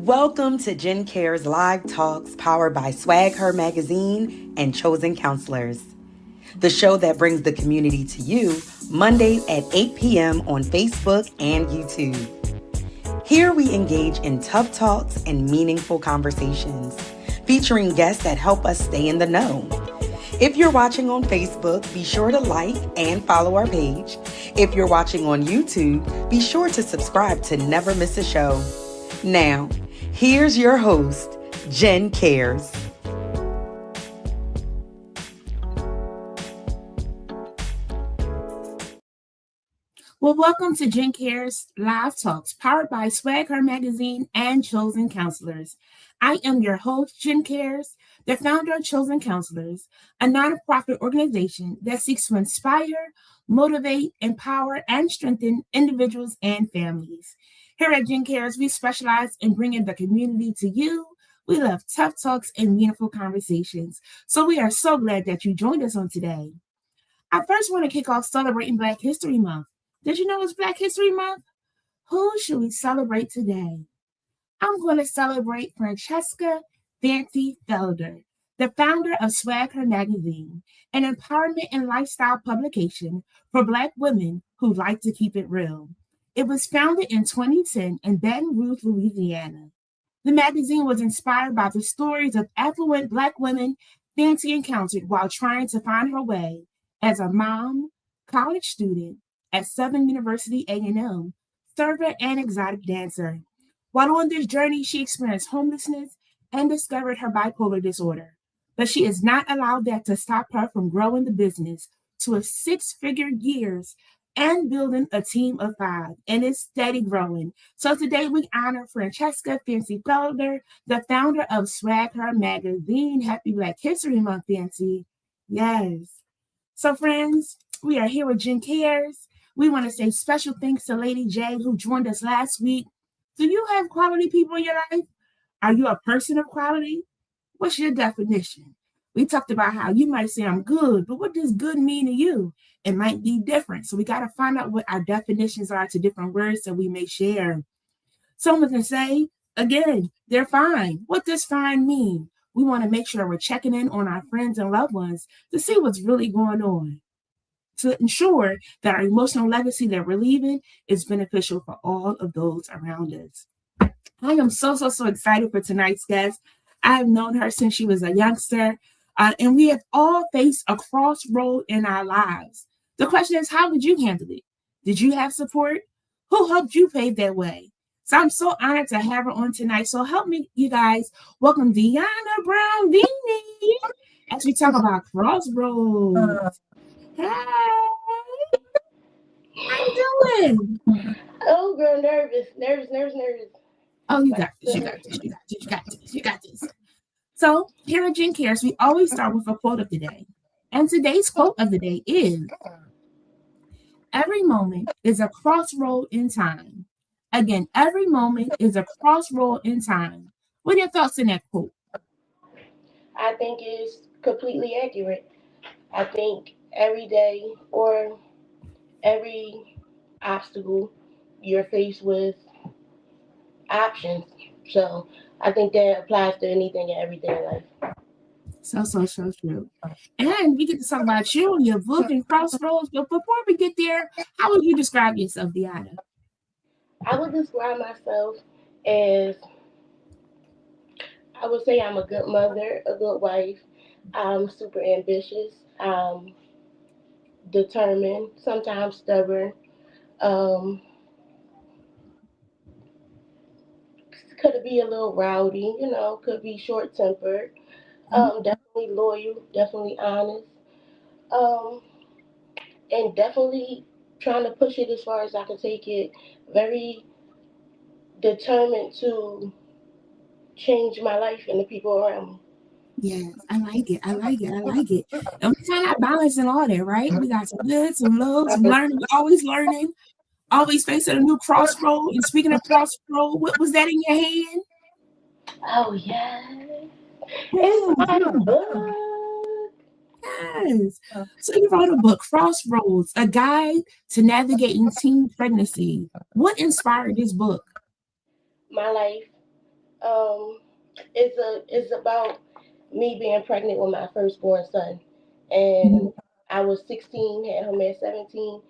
Welcome to Jen Care's Live Talks powered by Swag Her Magazine and Chosen Counselors, the show that brings the community to you Mondays at 8 p.m. on Facebook and YouTube. Here we engage in tough talks and meaningful conversations, featuring guests that help us stay in the know. If you're watching on Facebook, be sure to like and follow our page. If you're watching on YouTube, be sure to subscribe to never miss a show. Now, here's your host, Jen Cares. Well, welcome to Jen Cares Live Talks, powered by Swag Her Magazine and Chosen Counselors. I am your host, Jen Cares, the founder of Chosen Counselors, a nonprofit organization that seeks to inspire, motivate, empower, and strengthen individuals and families. Here at Jen Cares, we specialize in bringing the community to you. We love tough talks and meaningful conversations. So we are so glad that you joined us on today. I first want to kick off celebrating Black History Month. Did you know it's Black History Month? Who should we celebrate today? I'm going to celebrate Francesca Fancy Felder, the founder of Swag Her Magazine, an empowerment and lifestyle publication for Black women who like to keep it real. It was founded in 2010 in Baton Rouge, Louisiana. The magazine was inspired by the stories of affluent Black women Fancy encountered while trying to find her way as a mom, college student at Southern University A&M, server, and exotic dancer. While on this journey, she experienced homelessness and discovered her bipolar disorder. But she has not allowed that to stop her from growing the business to a six-figure years and building a team of 5, and it's steady growing. So today we honor Francesca Fancy Felder, the founder of Swag Her Magazine. Happy Black History Month, Fancy. Yes. So friends, we are here with Jen Cares. We want to say special thanks to Lady J, who joined us last week. Do you have quality people in your life? Are you a person of quality? What's your definition? We talked about how you might say I'm good, but what does good mean to you? It might be different. So we got to find out what our definitions are to different words that we may share. Someone can say, again, they're fine. What does fine mean? We want to make sure we're checking in on our friends and loved ones to see what's really going on, to ensure that our emotional legacy that we're leaving is beneficial for all of those around us. I am so excited for tonight's guest. I have known her since she was a youngster, and we have all faced a crossroad in our lives. The question is, how did you handle it? Did you have support? Who helped you pave that way? So I'm so honored to have her on tonight. So help me, you guys, welcome Dionna Brown-Veney as we talk about Crossroads. Hey, how you doing? Oh, girl, nervous. Oh, you got this. So here at Jen Cares, we always start with a quote of the day. And today's quote of the day is, every moment is a crossroad in time. Again, every moment is a crossroad in time. What are your thoughts on that quote? I think it's completely accurate. I think every day or every obstacle you're faced with options. So I think that applies to anything and everything in life. So true. And we get to talk about you and your book and Crossroads. But before we get there, how would you describe yourself, Dionna? I would describe myself as, I would say I'm a good mother, a good wife. I'm super ambitious, determined, sometimes stubborn. Um, could be a little rowdy, could be short tempered. Definitely loyal, definitely honest, um, and definitely trying to push it as far as I can take it. Very determined to change my life and the people around me. Yes, I like it. And we kind of balancing all that, right? We got some good, some low, some learning. We're learning, always facing a new crossroad. And speaking of crossroad, what was that in your hand? Oh, yes. It's my book. Yes. So you wrote a book, Crossroads, a guide to navigating teen pregnancy. What inspired this book? My life, Um, it's about me being pregnant with my firstborn son, and I was 16, had him at 17,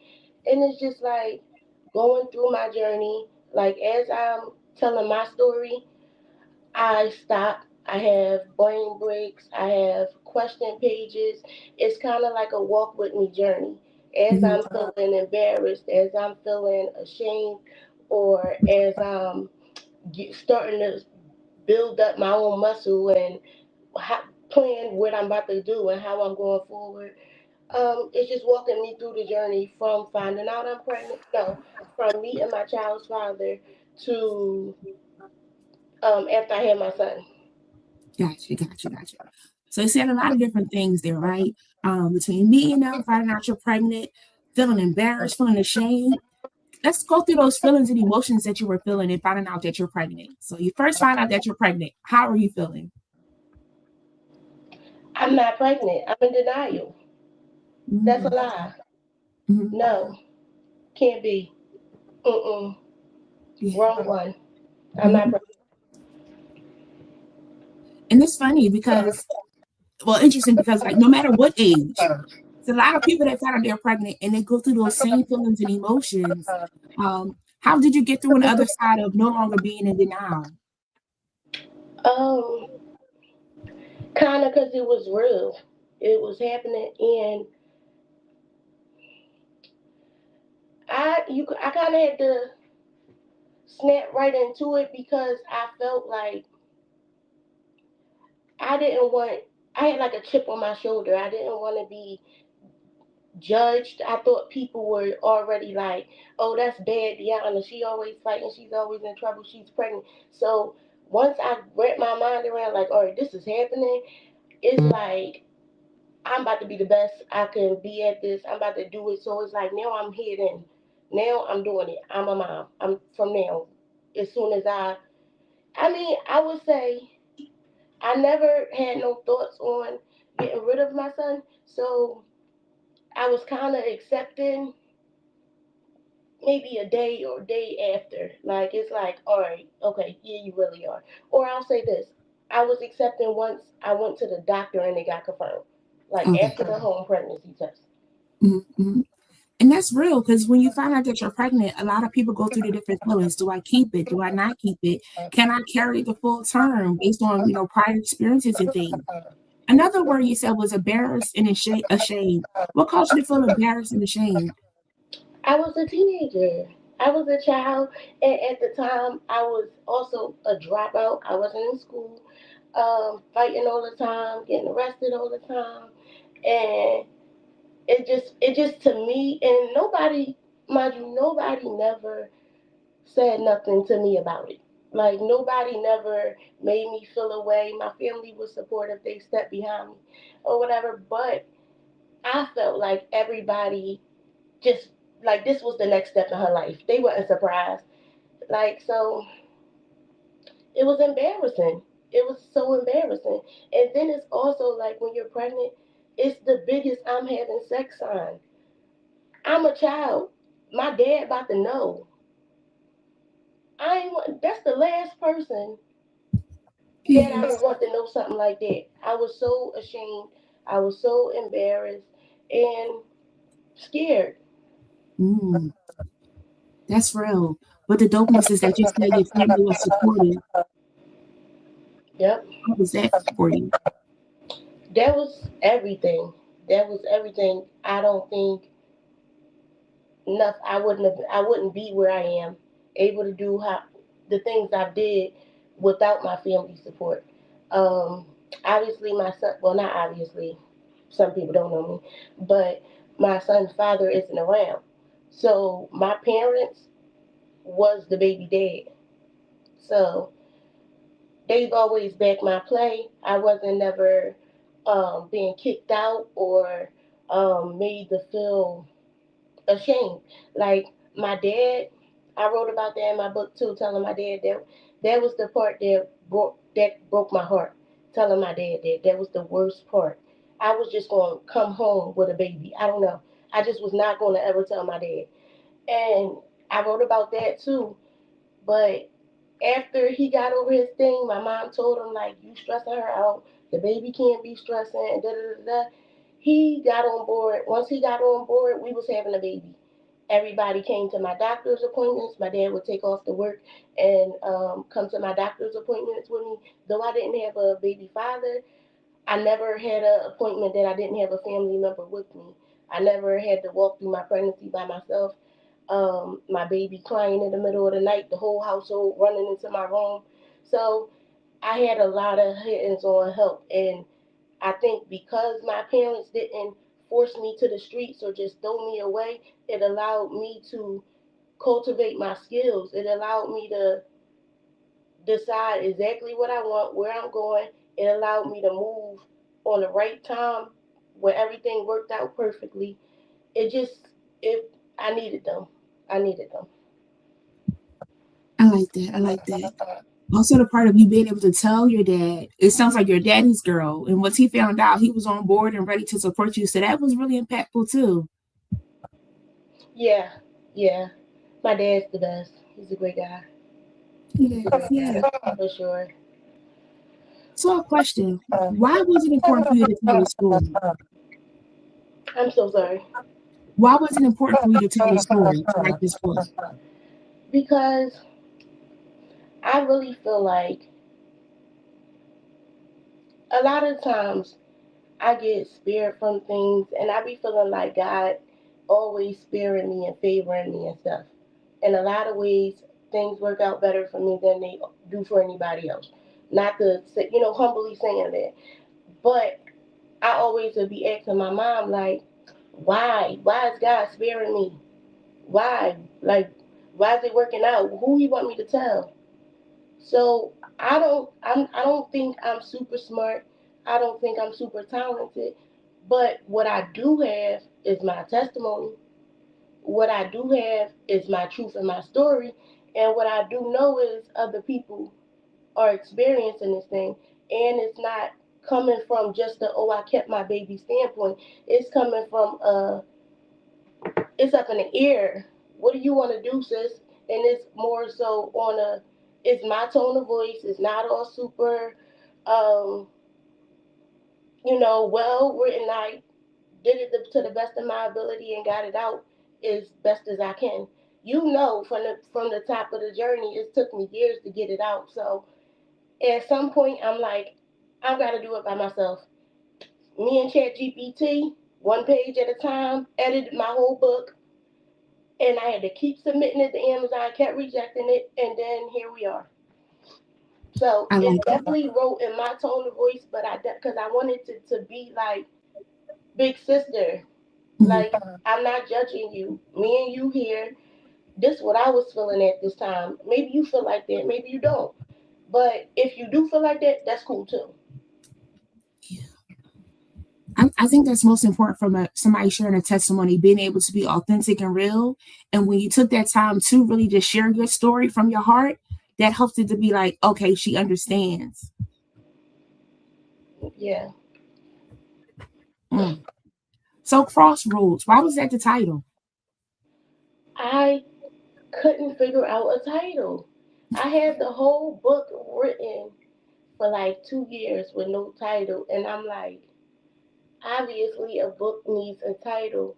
and it's just like going through my journey. Like as I'm telling my story, I stop. I have brain breaks. I have question pages. It's kind of like a walk with me journey. As Mhm. I'm feeling embarrassed, as I'm feeling ashamed, or as I'm starting to build up my own muscle and how, plan what I'm about to do and how I'm going forward. It's just walking me through the journey from finding out I'm pregnant, no, from meeting my child's father to after I had my son. Gotcha. So you said a lot of different things there, right? Between meeting them, finding out you're pregnant, feeling embarrassed, feeling ashamed. Let's go through those feelings and emotions that you were feeling and finding out that you're pregnant. So you first find out that you're pregnant. How are you feeling? I'm not pregnant. I'm in denial. That's a Mm-hmm. lie. Mm-hmm. No, can't be. Mm-mm. Yeah. Wrong one. I'm not Mm-hmm. pregnant. And it's funny because, well, interesting because like no matter what age, there's a lot of people that find out they're pregnant and they go through those same feelings and emotions. How did you get through on the other side of no longer being in denial? Um, kind of because it was real. It was happening, and I kind of had to snap right into it because I felt like I didn't want. I had like a chip on my shoulder. I didn't want to be judged. I thought people were already like, "Oh, that's bad, Dionna. She always fighting. She's always in trouble. She's pregnant." So once I wrapped my mind around, like, "All right, this is happening," it's like I'm about to be the best I can be at this. I'm about to do it. So it's like now I'm hidden. Now I'm doing it. I'm a mom. I'm from now. As soon as I mean, I would say I never had no thoughts on getting rid of my son. So I was kind of accepting maybe a day or day after. Like it's like, all right, okay, yeah, you really are. Or I'll say this: I was accepting once I went to the doctor and it got confirmed. Like Okay. after the home pregnancy test. Mm-hmm. And that's real because when you find out that you're pregnant, a lot of people go through the different feelings. Do I keep it? Do I not keep it? Can I carry the full term based on prior experiences and things? Another word you said was embarrassed and ashamed. What caused you to feel embarrassed and ashamed? I was a teenager. I was a child, and at the time, I was also a dropout. I wasn't in school, fighting all the time, getting arrested all the time, and it just to me, and nobody, mind you, nobody never said nothing to me about it. Like nobody never made me feel away. My family was supportive; they stepped behind me, or whatever. But I felt like everybody just like this was the next step in her life. They weren't surprised. Like so it was embarrassing. It was so embarrassing. And then it's also like when you're pregnant, it's the biggest I'm having sex sign. I'm a child. My dad about to know. I ain't want that's the last person that I would want to know something like that. I was so ashamed. I was so embarrassed and scared. Mm, that's real. But the dopeness is that you said your family was supportive. Yep. How was that for you? That was everything. That was everything. I don't think nothing. I wouldn't be where I am, able to do how the things I did without my family support. Um, obviously, my son. Well, not obviously. Some people don't know me, but my son's father isn't around. So my parents was the baby dad. So they've always backed my play. I wasn't never being kicked out or made to feel ashamed. Like my dad, I wrote about that in my book too, telling my dad that that was the part that broke my heart. Telling my dad that was the worst part. I was just going to come home with a baby. I don't know. I just was not going to ever tell my dad. And I wrote about that too. But After he got over his thing, my mom told him like, "You stressing her out. The baby can't be stressing." And da da da da. He got on board. Once he got on board, we was having a baby. Everybody came to my doctor's appointments. My dad would take off to work and come to my doctor's appointments with me. Though I didn't have a baby father, I never had an appointment that I didn't have a family member with me. I never had to walk through my pregnancy by myself. My baby crying in the middle of the night, the whole household running into my room. So I had a lot of hands on help. And I think because my parents didn't force me to the streets or just throw me away, it allowed me to cultivate my skills. It allowed me to decide exactly what I want, where I'm going. It allowed me to move on the right time where everything worked out perfectly. It just, it, I needed them. I needed them. I like that. I like that. Also, the part of you being able to tell your dad, it sounds like your daddy's girl. And once he found out, he was on board and ready to support you. So that was really impactful too. Yeah, yeah. My dad's the best. He's a great guy. Yeah, yeah. For sure. So a question, why was it important for you to tell the story? I'm so sorry. Why was it important for you to tell the story, to write this book? Because I really feel like a lot of times I get spared from things and I be feeling like God always sparing me and favoring me and stuff. In a lot of ways, things work out better for me than they do for anybody else. Not to say, humbly saying that. But I always would be asking my mom, like, why? Why is God sparing me? Why? Like, why is it working out? Who he want me to tell? So I don't think I'm super smart. I don't think I'm super talented. But what I do have is my testimony. What I do have is my truth and my story. And what I do know is other people are experiencing this thing. And it's not coming from just the, oh, I kept my baby standpoint. It's coming from it's up in the air. What do you want to do, sis? And it's more so on a, it's my tone of voice. It's not all super, um, well written. I did it to the best of my ability and got it out as best as I can. From the top of the journey, it took me years to get it out. So at some point, I'm like, I've got to do it by myself. Me and ChatGPT, one page at a time, edited my whole book, and I had to keep submitting it to Amazon, kept rejecting it, and then here we are. So I it like that. definitely wrote in my tone of voice, but because I wanted to be like big sister, Mhm. like I'm not judging you. Me and you here. This is what I was feeling at this time. Maybe you feel like that, maybe you don't. But if you do feel like that, that's cool too. I think that's most important from somebody sharing a testimony, being able to be authentic and real. And when you took that time to really just share your story from your heart, that helps it to be like, okay, she understands. Yeah. Mm. So Crossroads, why was that the title? I couldn't figure out a title. I had the whole book written for like 2 years with no title, and I'm like, obviously a book needs a title.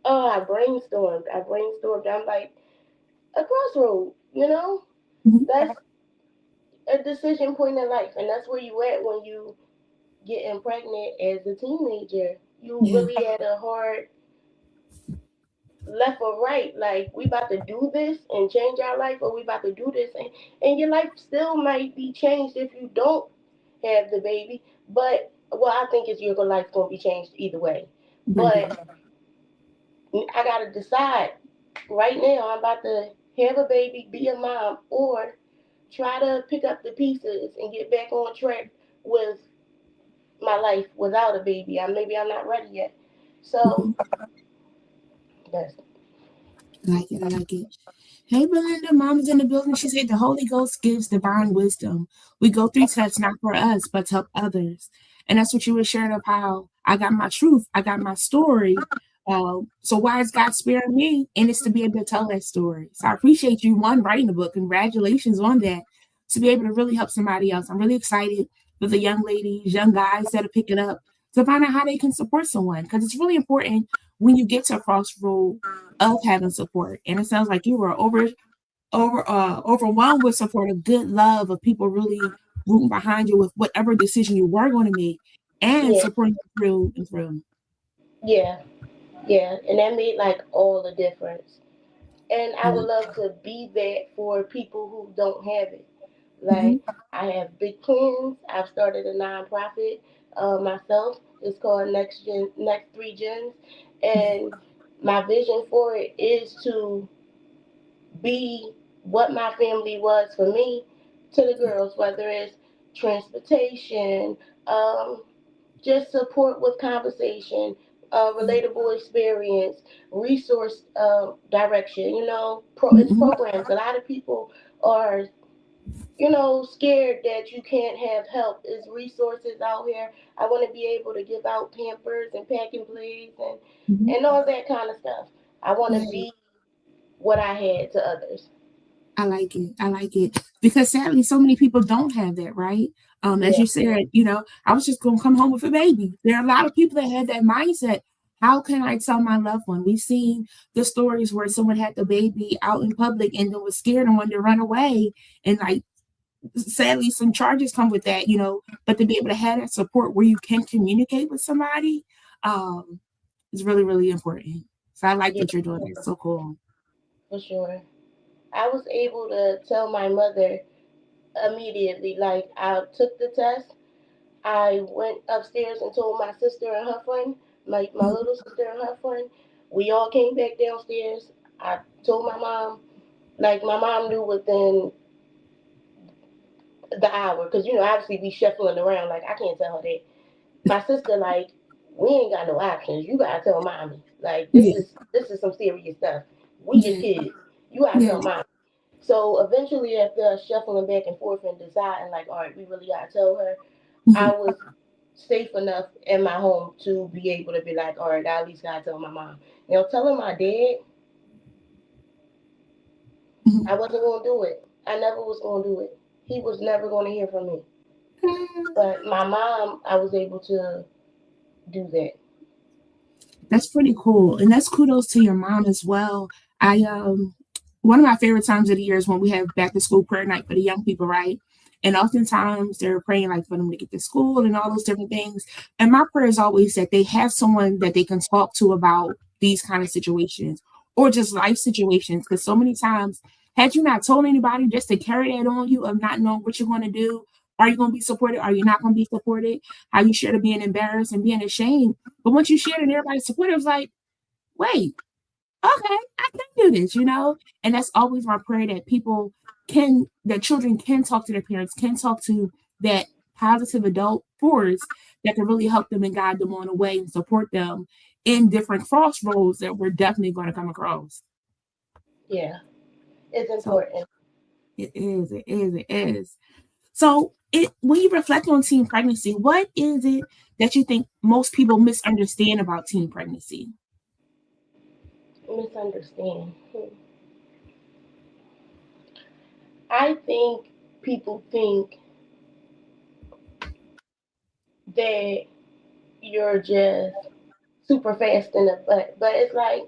Oh, I brainstormed. I'm like, a crossroad, Mhm. That's a decision point in life, and that's where you at when you getting pregnant as a teenager. You Yeah, really had a hard left or right. Like, we about to do this and change our life, or we about to do this, and your life still might be changed if you don't have the baby. But well, I think it's your life gonna be changed either way. right. But I gotta decide right now. I'm about to have a baby, be a mom, or try to pick up the pieces and get back on track with my life without a baby. Maybe I'm not ready yet. So Mhm. that's I like it. I like it. Hey, Belinda, Mama's in the building. She said the Holy Ghost gives divine wisdom. We go through tests not for us, but to help others. And that's what you were sharing of how I got my truth, I got my story, So why is God sparing me? And it's to be able to tell that story. So I appreciate you, one, writing the book. Congratulations on that. To be able to really help somebody else. I'm really excited for the young ladies, young guys that are picking up to find out how they can support someone. Because it's really important when you get to a crossroad of having support. And it sounds like you were overwhelmed with support of good love of people really rooting behind you with whatever decision you were going to make and Yeah, supporting you through and through. yeah, yeah, and that made like all the difference. And I would love to be that for people who don't have it. Mm-hmm. Like, I have big plans. I've started a nonprofit myself. It's called Next Three Gens, and my vision for it is to be what my family was for me to the girls, whether it's transportation, um, just support with conversation, relatable experience, resource direction. It's Mm-hmm. programs. A lot of people are, scared that you can't have help. There's resources out here. I want to be able to give out Pampers and packing plates Mm-hmm. and all that kind of stuff. I want to Right. be what I had to others. I like it. I like it because sadly, so many people don't have that, right? As Yeah, you said, I was just gonna come home with a baby. There are a lot of people that had that mindset. How can I tell my loved one? We've seen the stories where someone had the baby out in public and then was scared and wanted to run away. And like sadly, some charges come with that, but to be able to have that support where you can communicate with somebody, um, is really, really important. So I like yeah, what you're doing. It's so cool. for sure. I was able to tell my mother immediately. Like, I took the test. I went upstairs and told my sister and her friend, my Mhm. little sister and her friend. We all came back downstairs. I told my mom. Like, my mom knew within the hour, because obviously we shuffling around. Like, I can't tell her that. My sister, like, we ain't got no options. You gotta tell mommy. Like, this Yeah, is this is some serious stuff. We your yeah, kids. You gotta yeah. tell mommy. So eventually, after us shuffling back and forth and deciding, like, all right, we really gotta tell her, I Mhm, was safe enough in my home to be able to be like, all right, I at least gotta tell my mom. Telling my dad, mhm. I wasn't gonna do it. I never was gonna do it. He was never gonna hear from me. But my mom, I was able to do that. That's pretty cool. And that's kudos to your mom as well. I One of my favorite times of the year is when we have back to school prayer night for the young people, right? And oftentimes they're praying like for them to get to school and all those different things. And my prayer is always that they have someone that they can talk to about these kind of situations or just life situations. Because so many times, had you not told anybody just to carry that on you of not knowing what you're going to do, are you going to be supported? Are you not going to be supported? How you share to being embarrassed and being ashamed. But once you shared and everybody supported, it was like, wait, okay, I can do this. And that's always my prayer that that children can talk to their parents, can talk to that positive adult force that can really help them and guide them on the way and support them in different crossroads that we're definitely going to come across. Yeah, it's So important. it is. So when you reflect on teen pregnancy, what is it that you think most people misunderstand about teen pregnancy? Misunderstand. I think people think that you're just super fast in the butt, but it's like,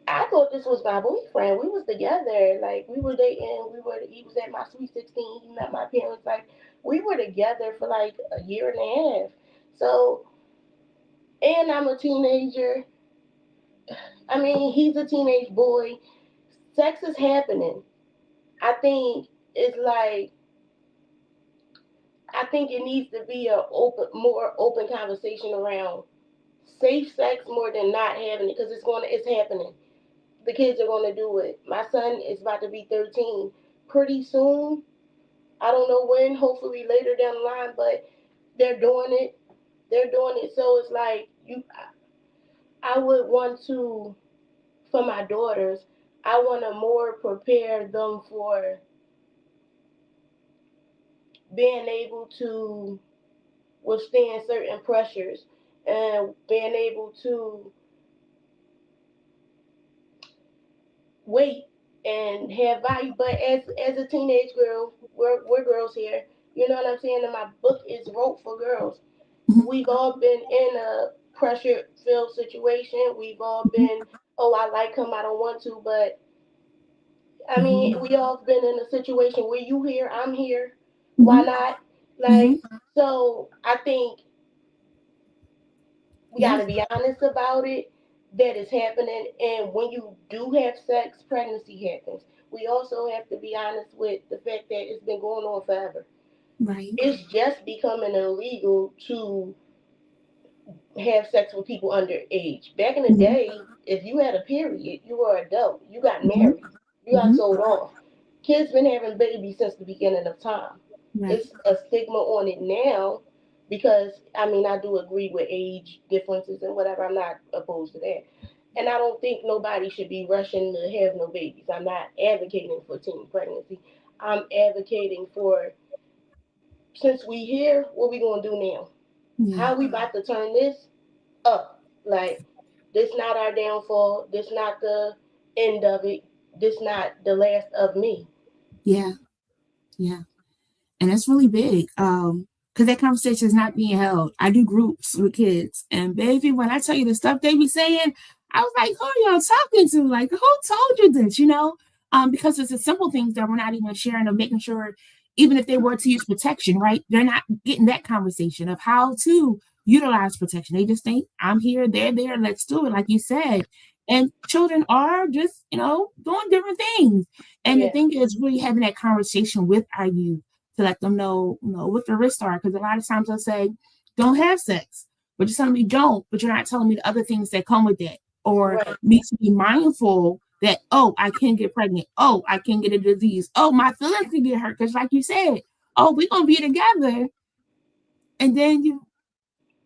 I thought this was my boyfriend. We was together. Like, we were dating. He was at my sweet 16. He met my parents. Like, we were together for like a year and a half. So, and I'm a teenager. I mean, he's a teenage boy. Sex is happening. I think it's like, I think it needs to be more open conversation around safe sex more than not having it, because it's happening. The kids are gonna do it. My son is about to be 13 pretty soon. I don't know when. Hopefully later down the line, but they're doing it. They're doing it. So it's like, I would want to, for my daughters, I want to more prepare them for being able to withstand certain pressures and being able to wait and have value. But as a teenage girl, we're girls here. You know what I'm saying? And my book is wrote for girls. Mhm. We've all been in a pressure filled situation. We've all Mhm. been, oh, I like him, I don't want to, but I mean, Mhm. we all been in a situation where you here, I'm here. Why Mhm. not? Mhm. Like, so I think we got Yeah. to be honest about it, that is happening. And when you do have sex, pregnancy happens. We also have to be honest with the fact that it's been going on forever. Right. It's just becoming illegal to have sex with people underage. Back in the Mhm. day, if you had a period, you were an adult. You got Mhm. married. You got Mhm. sold off. Kids been having babies since the beginning of time. Right. It's a stigma on it now because I mean I do agree with age differences and whatever. I'm not opposed to that. And I don't think nobody should be rushing to have no babies. I'm not advocating for teen pregnancy. I'm advocating for, since we here, what we gonna do now? Yeah. How we about to turn this up? Like, this not our downfall. This not the end of it. This not the last of me. Yeah. Yeah. And that's really big. Because that conversation is not being held. I do groups with kids, and baby, when I tell you the stuff they be saying, I was like, "Who are y'all talking to? Like, who told you this?" You know, because it's the simple things that we're not even sharing, of making sure, even if they were to use protection, right? They're not getting that conversation of how to utilize protection. They just think, "I'm here, they're there, let's do it," like you said. And children are just, doing different things. And the Yeah, thing is, really having that conversation with our youth to let them know, what the risks are. Because a lot of times they'll say, don't have sex, but you're telling me don't, but you're not telling me the other things that come with that. Or right. me to be mindful that, oh, I can get pregnant. Oh, I can get a disease. Oh, my feelings can get hurt. Because like you said, oh, we're going to be together. And then you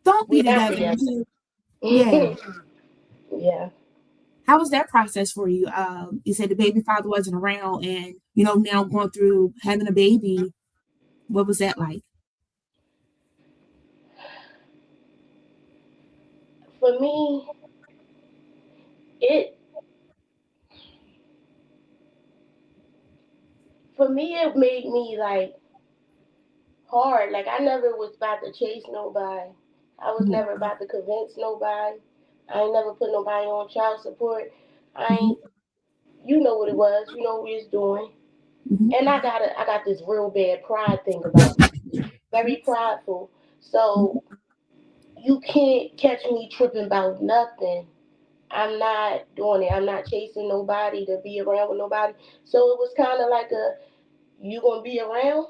don't be We not together. together. Yeah. Yeah. How was that process for you? You said the baby father wasn't around and, now going through having a baby. What was that like? For me, it it made me like hard. Like I never was about to chase nobody. I was Mhm. never about to convince nobody. I ain't never put nobody on child support. I Mhm. ain't. You know what it was. You know what we was doing. Mhm. And I got this real bad pride thing about me. Very prideful. So you can't catch me tripping about nothing. I'm not doing it. I'm not chasing nobody to be around with nobody. So it was kind of like a, you gonna be around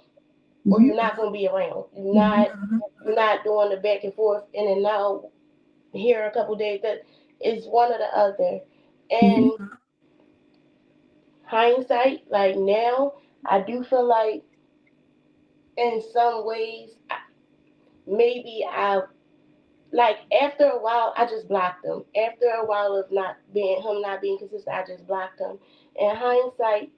or Mhm. you're not gonna be around. Mhm. You're not doing the back and forth in and out here a couple days. That is one or the other. Mhm. And hindsight, like now, I do feel like in some ways maybe I, like after a while I just blocked him. After a while of not being consistent, I just blocked him. In hindsight,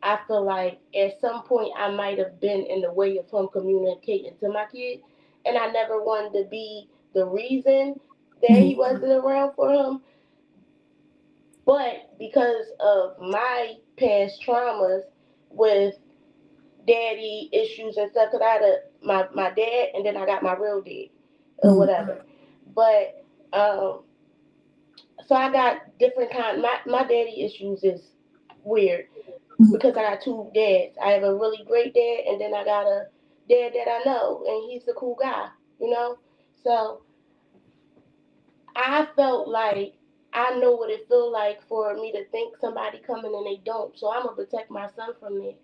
I feel like at some point I might have been in the way of him communicating to my kid, and I never wanted to be the reason that he Mhm. wasn't around for him. But because of my past traumas with daddy issues and stuff, because I had my dad and then I got my real dad or Mhm. whatever. But so I got different kind. My daddy issues is weird Mhm. because I got two dads. I have a really great dad, and then I got a dad that I know, and he's a cool guy, you know. So I felt like I know what it feel like for me to think somebody coming and they don't. So I'm gonna protect my son from that.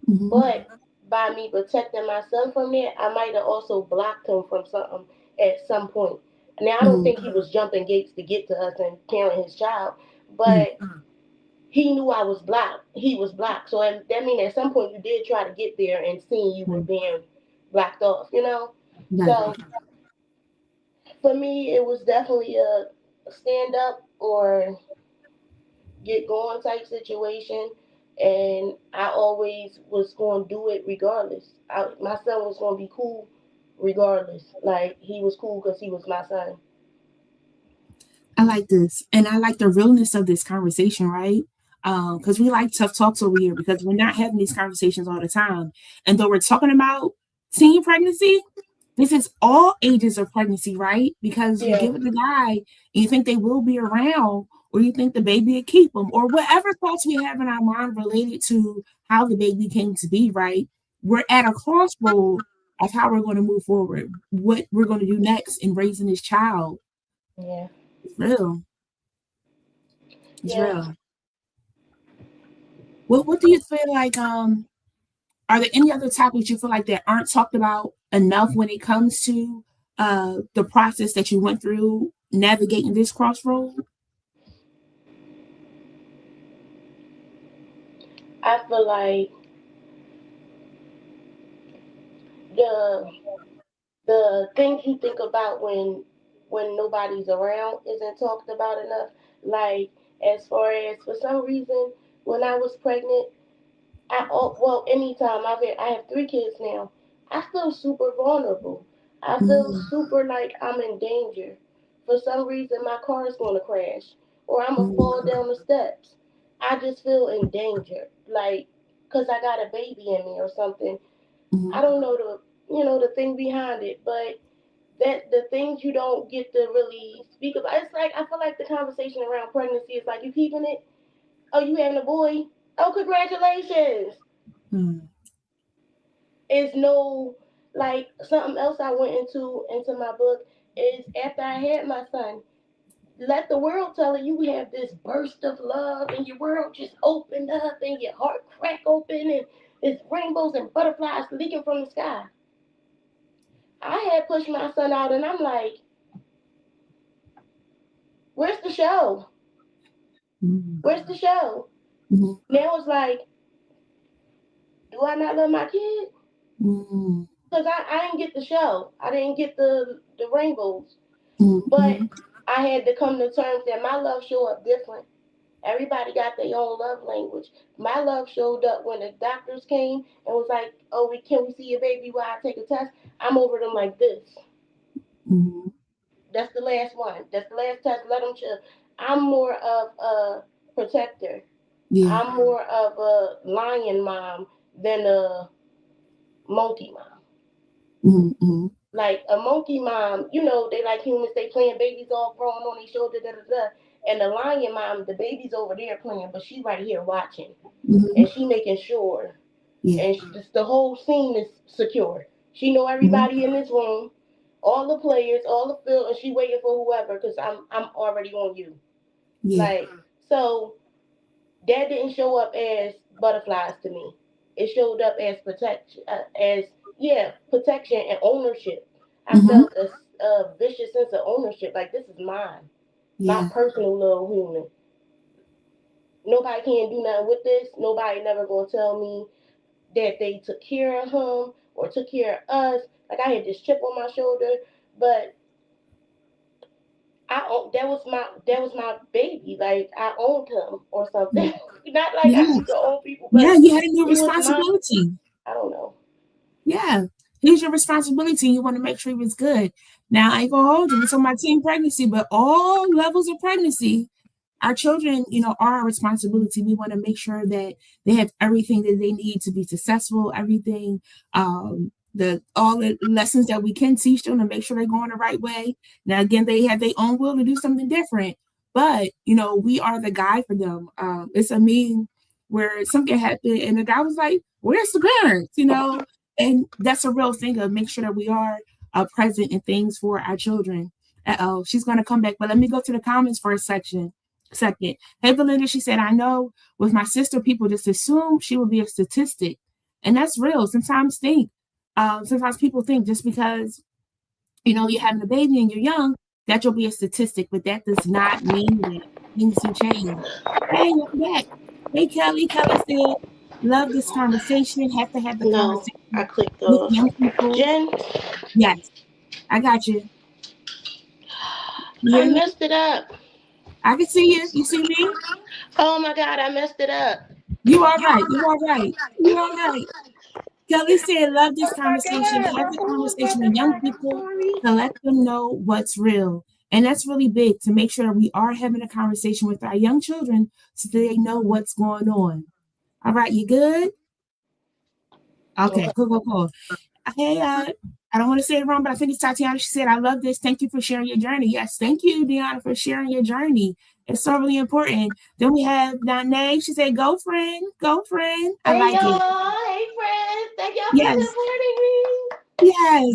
Mhm. But by me protecting my son from that, I might have also blocked him from something at some point. Now I don't Mhm. think he was jumping gates to get to us and parent his child, Mhm. but he knew I was blocked. He was blocked. So that means at some point you did try to get there and seeing you were Right. being blocked off, you know? Right. So for me, it was definitely a stand up or get going type situation. And I always was going to do it regardless. My son was going to be cool regardless. Like, he was cool because he was my son. I like this. And I like the realness of this conversation, right? Because we like tough talks over here because we're not having these conversations all the time. And though we're talking about teen pregnancy, this is all ages of pregnancy, right? Because you Yeah, give it to guy, and you think they will be around, or you think the baby will keep them, or whatever thoughts we have in our mind related to how the baby came to be, right? We're at a crossroad of how we're going to move forward, what we're going to do next in raising this child. yeah, It's real. It's yeah. real. What do you feel like? Are there any other topics you feel like that aren't talked about enough when it comes to the process that you went through navigating this crossroad? I feel like the the things you think about when nobody's around isn't talked about enough. Like as far as for some reason when I was pregnant, well anytime I have 3 kids now, I feel super vulnerable. I feel Mm, super like I'm in danger. For some reason my car is gonna crash or I'm gonna fall mm, down the steps. I just feel in danger, like, cause I got a baby in me or something. I mm, don't know the thing behind it, but that the things you don't get to really speak about. It's like I feel like the conversation around pregnancy is like you keeping it. Oh, you having a boy? Oh, congratulations. mm, Is no like something else I went into my book is after I had my son. Let the world tell you you have this burst of love and your world just opened up and your heart crack open and it's rainbows and butterflies leaking from the sky. I had pushed my son out and I'm like, where's the show? mm, Where's the show? mm, Now it's like, do I not love my kid? mm, Because I didn't get the show. I didn't get the rainbows. mm, But mm. I had to come to terms that my love show up different. Everybody got their own love language. My love showed up when the doctors came and was like, "Oh, we can we see your baby while I take a test?" I'm over them like this. Mm. That's the last one. That's the last test. Let them chill. I'm more of a protector. Yeah. I'm more of a lion mom than a monkey mom. Mm, mm. Like a monkey mom, they like humans, they playing babies all thrown on their shoulder, da da da. And the lion mom, the baby's over there playing, but she right here watching. Mhm. And she making sure. Yeah. And the whole scene is secure. She know Mhm. everybody in this room, all the players, all the field, and she waiting for whoever, because I'm already on you. Yeah. Like, so that didn't show up as butterflies to me. It showed up as protection, protection and ownership. I Mhm. felt a vicious sense of ownership. Like this is mine, my Yeah. personal little human. Nobody can do nothing with this. Nobody never gonna tell me that they took care of him or took care of us. Like I had this chip on my shoulder, but that was my baby. Like I owned him or something. Not like I Yeah. used to own people, Yeah. but You had a new he was my. responsibility. I don't know. Yeah. Here's your responsibility. You want to make sure it was good. Now, I ain't gonna hold you. We're talking about teen pregnancy, but all levels of pregnancy, our children, are our responsibility. We want to make sure that they have everything that they need to be successful, everything, the all the lessons that we can teach them to make sure they're going the right way. Now, again, they have their own will to do something different, but we are the guide for them. It's a meme where something happened, and the guy was like, "Where's the parents?" And that's a real thing of make sure that we are present in things for our children. Uh-oh, she's going to come back. But let me go to the comments for a second. Hey, Belinda, she said, I know with my sister, people just assume she will be a statistic. And that's real. Sometimes people think just because, you're having a baby and you're young, that you'll be a statistic. But that does not mean that. Things do change. Hey, welcome back. Hey, Kelly. Kelly said, love this conversation. Have to have the No, I conversation clicked with off. young people. Jen, Yes, I got you. You I hear me? messed it up. I can see you. You see me? Oh my God, I messed it up. You all right. You all right. You all right. Kelly said, love this Oh my conversation. God, Have my the phone was conversation acting with young like I'm people sorry. to let them know what's real. And that's really big to make sure we are having a conversation with our young children so they know what's going on. All right, you good? Okay, Okay. cool. Hey, I don't want to say it wrong, but I think it's Tatiana. She said, I love this. Thank you for sharing your journey. Yes, thank you, Dionna, for sharing your journey. It's so really important. Then we have Nanae. She said, go friend, go friend. I Hey like it. y'all, hey friends, thank y'all for Yes, supporting me.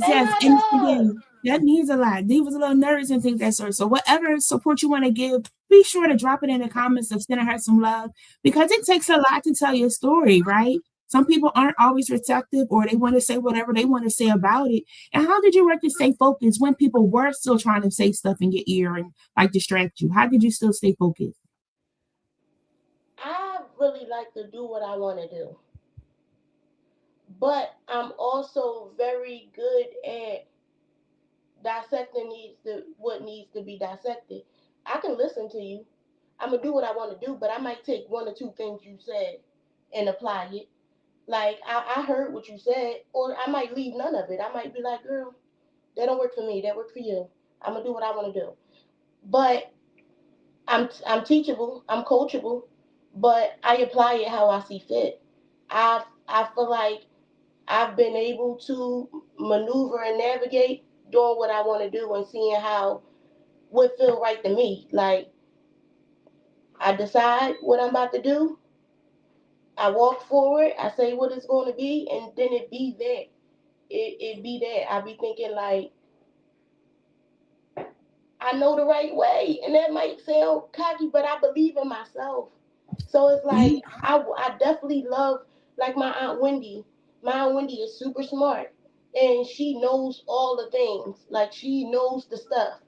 Say yes. my And dog. again, that means a lot. Dee was a little nervous and things of that sort. So whatever support you want to give, be sure to drop it in the comments of sending her some love because it takes a lot to tell your story, right? Some people aren't always receptive or they want to say whatever they want to say about it. And how did you work to stay focused when people were still trying to say stuff in your ear and like distract you? How did you still stay focused? I really like to do what I want to do, but I'm also very good at dissecting what needs to be dissected. I can listen to you. I'm gonna do what I want to do, but I might take one or two things you said and apply it. Like I heard what you said, or I might leave none of it. I might be like, girl, that don't work for me. That work for you. I'm gonna do what I want to do. But I'm teachable. I'm coachable. But I apply it how I see fit. I feel like I've been able to maneuver and navigate doing what I want to do and seeing how would feel right to me. Like I decide what I'm about to do. I walk forward. I say what it's going to be, and then it be that. It be that. I be thinking like I know the right way, and that might sound cocky, but I believe in myself. So it's like I definitely love like my aunt Wendy. My aunt Wendy is super smart, and she knows all the things. Like she knows the stuff.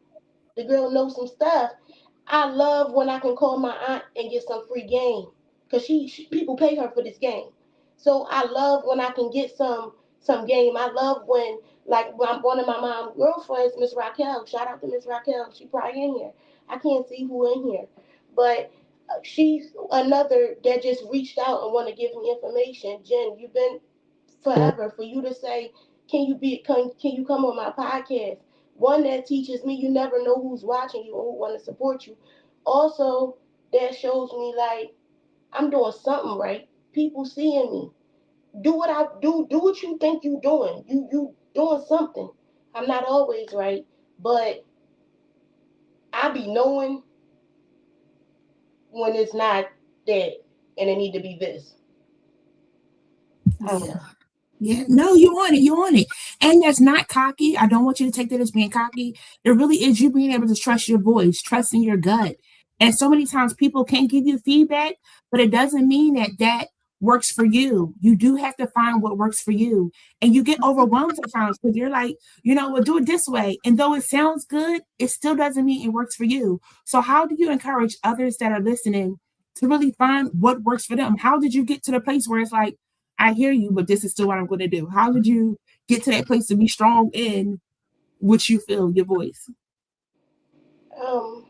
The girl knows some stuff. I love when I can call my aunt and get some free game because she people pay her for this game. So I love when I can get some game. I love when like one of my mom's girlfriends, Miss Raquel. Shout out to Miss Raquel. She probably in here. I can't see who in here, but she's another that just reached out and want to give me information. Jen, you've been forever for you to say, can you come on my podcast? One that teaches me you never know who's watching you or who want to support you. Also, that shows me like I'm doing something right. People seeing me. Do what I do. Do what you think you doing. You doing something. I'm not always right, but I be knowing when it's not that and it need to be this. Yeah. Yeah, no, you on it, you on it. And that's not cocky. I don't want you to take that as being cocky. It really is you being able to trust your voice, trusting your gut. And so many times people can give you feedback, but it doesn't mean that that works for you. You do have to find what works for you. And you get overwhelmed sometimes because you're like, we'll do it this way. And though it sounds good, it still doesn't mean it works for you. So, how do you encourage others that are listening to really find what works for them? How did you get to the place where it's like, I hear you, but this is still what I'm going to do? How did you get to that place to be strong in what you feel, your voice? Um,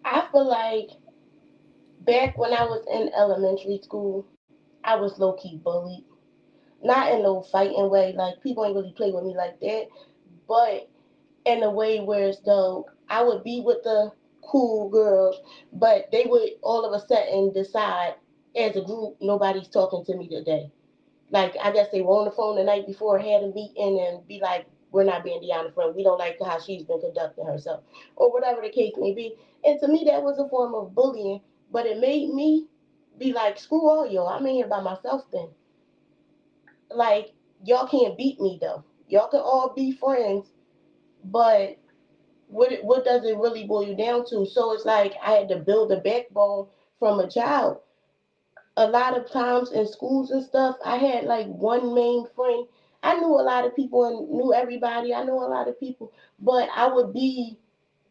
I feel like back when I was in elementary school, I was low key bullied. Not in no fighting way, like people ain't really play with me like that, but in a way where as though I would be with the cool girls, but they would all of a sudden decide as a group, nobody's talking to me today. Like I guess they were on the phone the night before, had a meeting, and be like, "We're not being Deanna friend. We don't like how she's been conducting herself, or whatever the case may be." And to me, that was a form of bullying, but it made me be like, "Screw all y'all. I'm in here by myself then." Like y'all can't beat me though. Y'all can all be friends, but what does it really boil down to? So it's like I had to build a backbone from a child. A lot of times in schools and stuff, I had like one main friend. I knew a lot of people and knew everybody. I know a lot of people, but I would be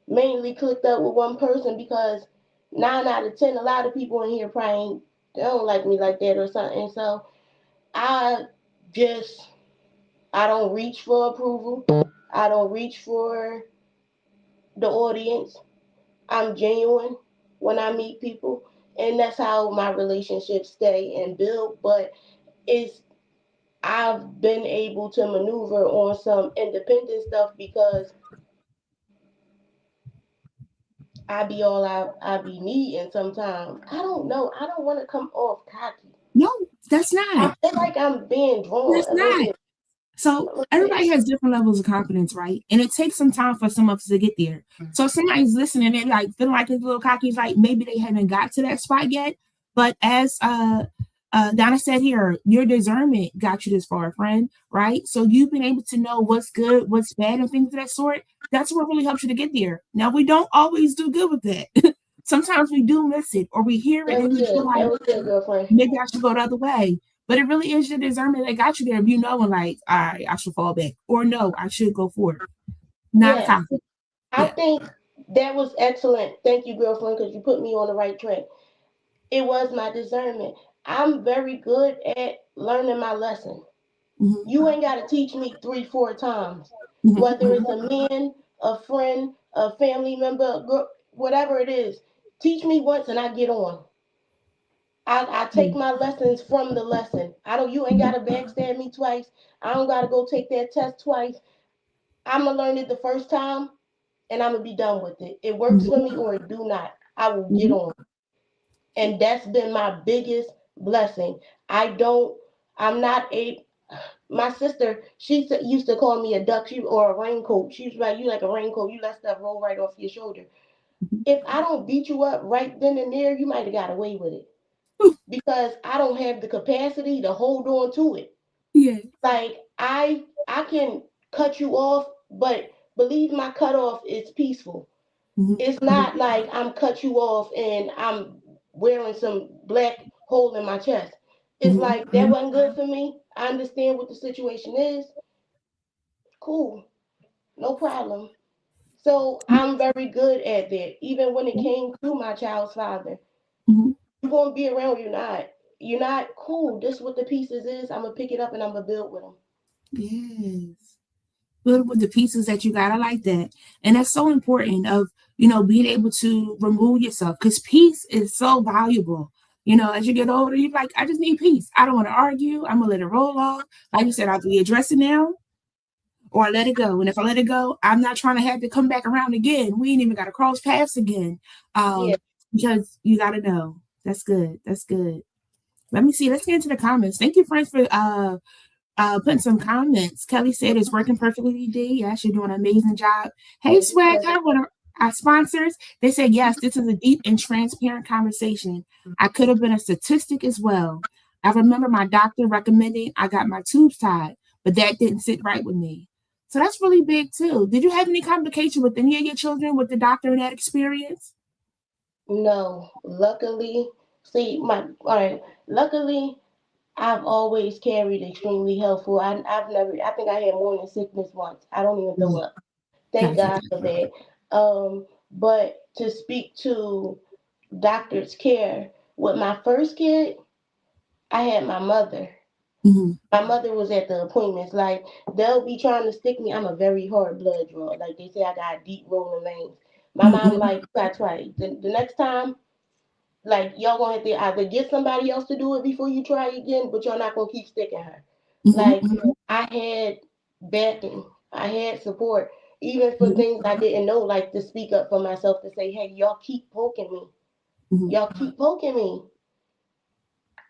mainly clicked up with one person because 9 out of 10, a lot of people in here probably they don't like me like that or something. So I just I don't reach for approval. I don't reach for the audience. I'm genuine when I meet people, and that's how my relationships stay and build. But it's I've been able to maneuver on some independent stuff because I be needing sometimes. I don't know. I don't want to come off cocky. No, that's I not. feel like I'm being drawn That's a little not. bit. So everybody has different levels of confidence, right? And it takes some time for some of us to get there. So if somebody's listening and like feeling like it's a little cocky, it's like maybe they haven't got to that spot yet. But as Donna said here, your discernment got you this far, friend, right? So you've been able to know what's good, what's bad, and things of that sort. That's what really helps you to get there. Now we don't always do good with that. Sometimes we do miss it, or we hear it That and was we feel good. like That was good, girlfriend. maybe I should go the other way. But it really is your discernment that got you there. If you know, and like, all right, I should fall back, or no, I should go forward. Not a Yeah, conflict. I Yeah. think that was excellent. Thank you, girlfriend, because you put me on the right track. It was my discernment. I'm very good at learning my lesson. Mm-hmm. You ain't got to teach me 3, 4 times. Whether Mm-hmm. it's a man, a friend, a family member, whatever it is, teach me once and I get on. I take my lessons from the lesson. I don't. You ain't got to backstab me twice. I don't got to go take that test twice. I'm gonna learn it the first time and I'm gonna be done with it. It works for me or it do not. I will get Mm-hmm. on. And that's been my biggest blessing. I don't. I'm not a. My sister, used to call me a duck or a raincoat. She was like, "You like a raincoat? You let stuff roll right off your shoulder." If I don't beat you up right then and there, you might have got away with it because I don't have the capacity to hold on to it. Yeah. Like I can cut you off, but believe my cutoff is peaceful. Mm-hmm. It's not like I'm cut you off and I'm wearing some black hole in my chest. It's Mm-hmm. like that wasn't good for me. I understand what the situation is. Cool, no problem. So I'm very good at that. Even when it came to my child's father, Mm-hmm. you're gonna be around. You're not cool. This what the pieces is. I'm gonna pick it up and I'm gonna build with them. Yes. Good with the pieces that you got. I like that. And that's so important of, being able to remove yourself because peace is so valuable. As you get older, you're like, I just need peace. I don't want to argue. I'm gonna let it roll off. Like you said, I'll be addressing now or I let it go. And if I let it go, I'm not trying to have to come back around again. We ain't even got to cross paths again. Yeah, Because you got to know. That's good. That's good. Let me see. Let's get into the comments. Thank you, friends, for putting some comments. Kelly said it's working perfectly, D. Yes, you're doing an amazing job. Hey, yeah, Swag, one of our sponsors. They said, yes, this is a deep and transparent conversation. I could have been a statistic as well. I remember my doctor recommending I got my tubes tied, but that didn't sit right with me. So that's really big too. Did you have any complication with any of your children with the doctor in that experience? no. Luckily, see my all right. Luckily, I've always carried extremely helpful. I've never. I think I had morning sickness once. I don't even throw Mhm. up. Thank Gotcha. God for that. But to speak to doctor's care with my first kid, I had my mother. Mhm. My mother was at the appointments. Like they'll be trying to stick me. I'm a very hard blood draw. Like they say, I got deep rolling veins. My mom Mhm. like that's right. The next time, like y'all gonna have to either get somebody else to do it before you try again, but y'all not gonna keep sticking her. Mhm. Like I had backing, I had support, even for Mhm. things I didn't know, like to speak up for myself to say, hey, y'all keep poking me. Mhm. Y'all keep poking me.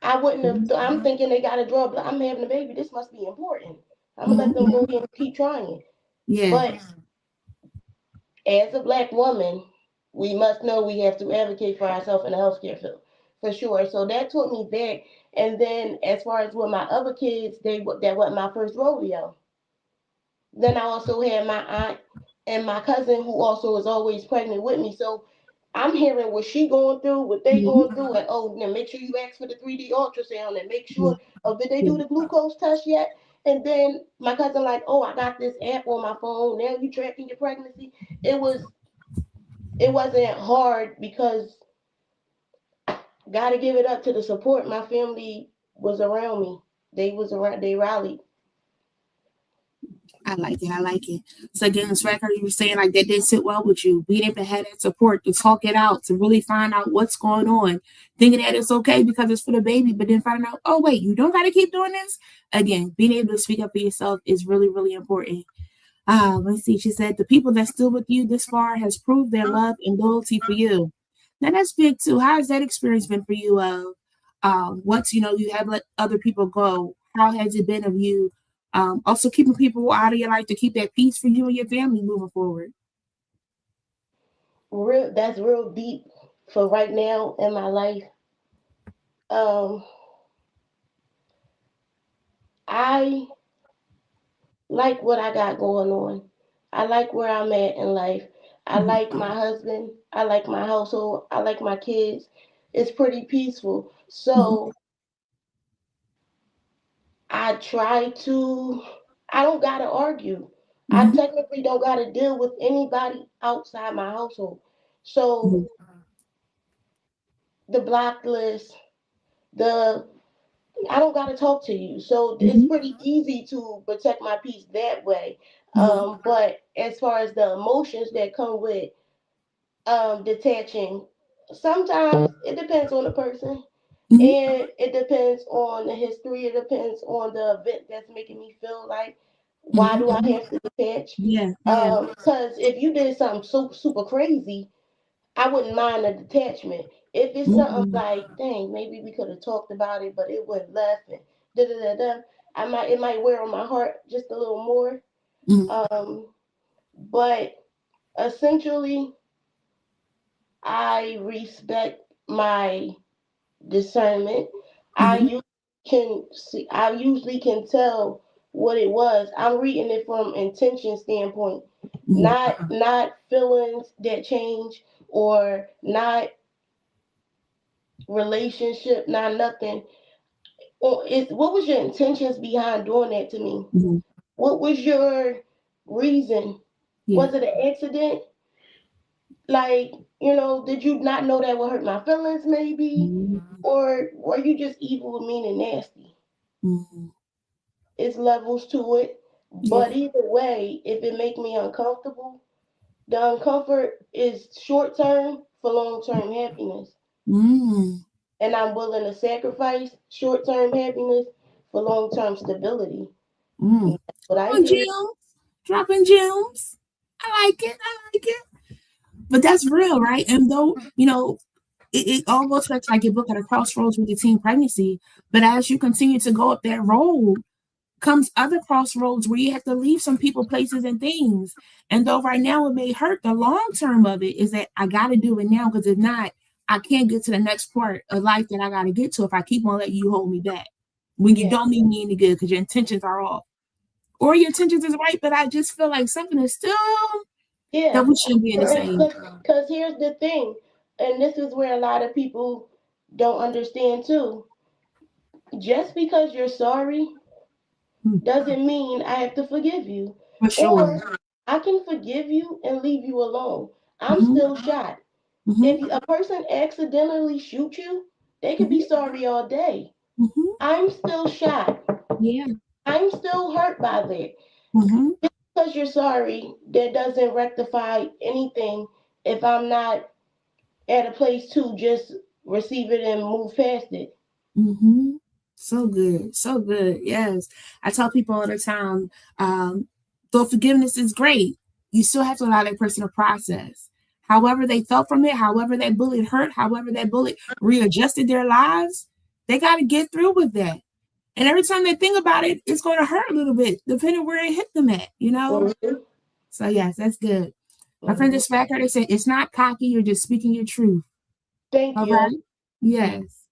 I wouldn't have. I'm thinking they got to draw blood. I'm having a baby. This must be important. I'm gonna let Mhm. them go ahead and keep trying. Yeah. But as a black woman, we must know we have to advocate for ourselves in the healthcare field for sure. So that taught me that. And then as far as with my other kids, that wasn't my first rodeo. Then I also had my aunt and my cousin who also is always pregnant with me. So I'm hearing what she going through, what they Mhm. going through, and oh, now make sure you ask for the 3D ultrasound and make Yeah. sure, oh, did they Yeah. do the glucose test yet? And then my cousin like, oh, I got this app on my phone. Now you tracking your pregnancy. It was, it wasn't hard because got to give it up to the support. My family was around me. They was around. They rallied. I like it. I like it. So again, Ms. Record, you were saying like that didn't sit well with you. Being able to have that support to talk it out, to really find out what's going on, thinking that it's okay because it's for the baby, but then finding out, oh wait, you don't got to keep doing this. Again, being able to speak up for yourself is really, really important. Let's see. She said the people that stood with you this far has proved their love and loyalty for you. Now that's big too. How has that experience been for you? Once you have let other people go, how has it been of you? Also keeping people out of your life to keep that peace for you and your family moving forward. That's real deep for right now in my life. Um, I like what I got going on. I like where I'm at in life. I Mhm, like my husband. I like my household. I like my kids. It's pretty peaceful. mhm, So I try to, I don't got to argue. I mhm, technically don't got to deal with anybody outside my household. So mhm, the block list, the I don't got to talk to you. So it's mhm, pretty easy to protect my peace that way. mhm, But as far as the emotions that come with detaching, sometimes it depends on the person, mhm, and it depends on the history. It depends on the event that's making me feel like, why mhm. do I have to detach? Yeah, yeah. Because if you did something super crazy, I wouldn't mind a detachment. If it's something Mhm, like, dang, maybe we could have talked about it, but it went left and da da da da, it might wear on my heart just a little more. mhm, Um, but essentially, I respect my discernment. I mhm, usually can see. I usually can tell what it was. I'm reading it from intention standpoint, mhm, not feelings that change, or not relationship, not nothing. Or what was your intentions behind doing that to me? mhm. What was your reason? Yeah. Was it an accident? Like, did you not know that would hurt my feelings, maybe? Mhm, Or were you just evil, mean, and nasty? mhm. It's levels to it. Yeah. But either way, if it make me uncomfortable, the uncomfort is short term for long term happiness. Mm, And I'm willing to sacrifice short term happiness for long term stability. mm. And that's what Come I on, did. gems. Dropping gems. I like it. I like it. But that's real, right? And though, it almost looks like your book at a crossroads with your teen pregnancy. But as you continue to go up that road, comes other crossroads where you have to leave some people, places, and things. And though right now it may hurt, the long term of it is that I got to do it now because if not, I can't get to the next part of life that I got to get to if I keep on letting you hold me back. When you Yeah. don't mean me any good because your intentions are off. Or your intentions is right, but I just feel like something is still that Yeah. we shouldn't be in the same. Because here's the thing, and this is where a lot of people don't understand too. Just because you're sorry Hmm, doesn't mean I have to forgive you. for sure. Or I can forgive you and leave you alone. I'm Hmm. still shot. Hmm. If a person accidentally shoot you, they could be Hmm. sorry all day. Hmm. I'm still shot. Yeah. I'm still hurt by that. Hmm. Because you're sorry, that doesn't rectify anything if I'm not at a place to just receive it and move past it. Hmm. So good. So good. Yes. I tell people all the time, um, though forgiveness is great, you still have to allow that person to process. However they felt from it, however that bullet hurt, however that bullet readjusted their lives, they got to get through with that. And every time they think about it, it's going to hurt a little bit, depending where it hit them at. Hmm. So, yes, that's good. My friend Hmm. just back her, they said, it's not cocky, you're just speaking your truth. Thank All you. right? Yes.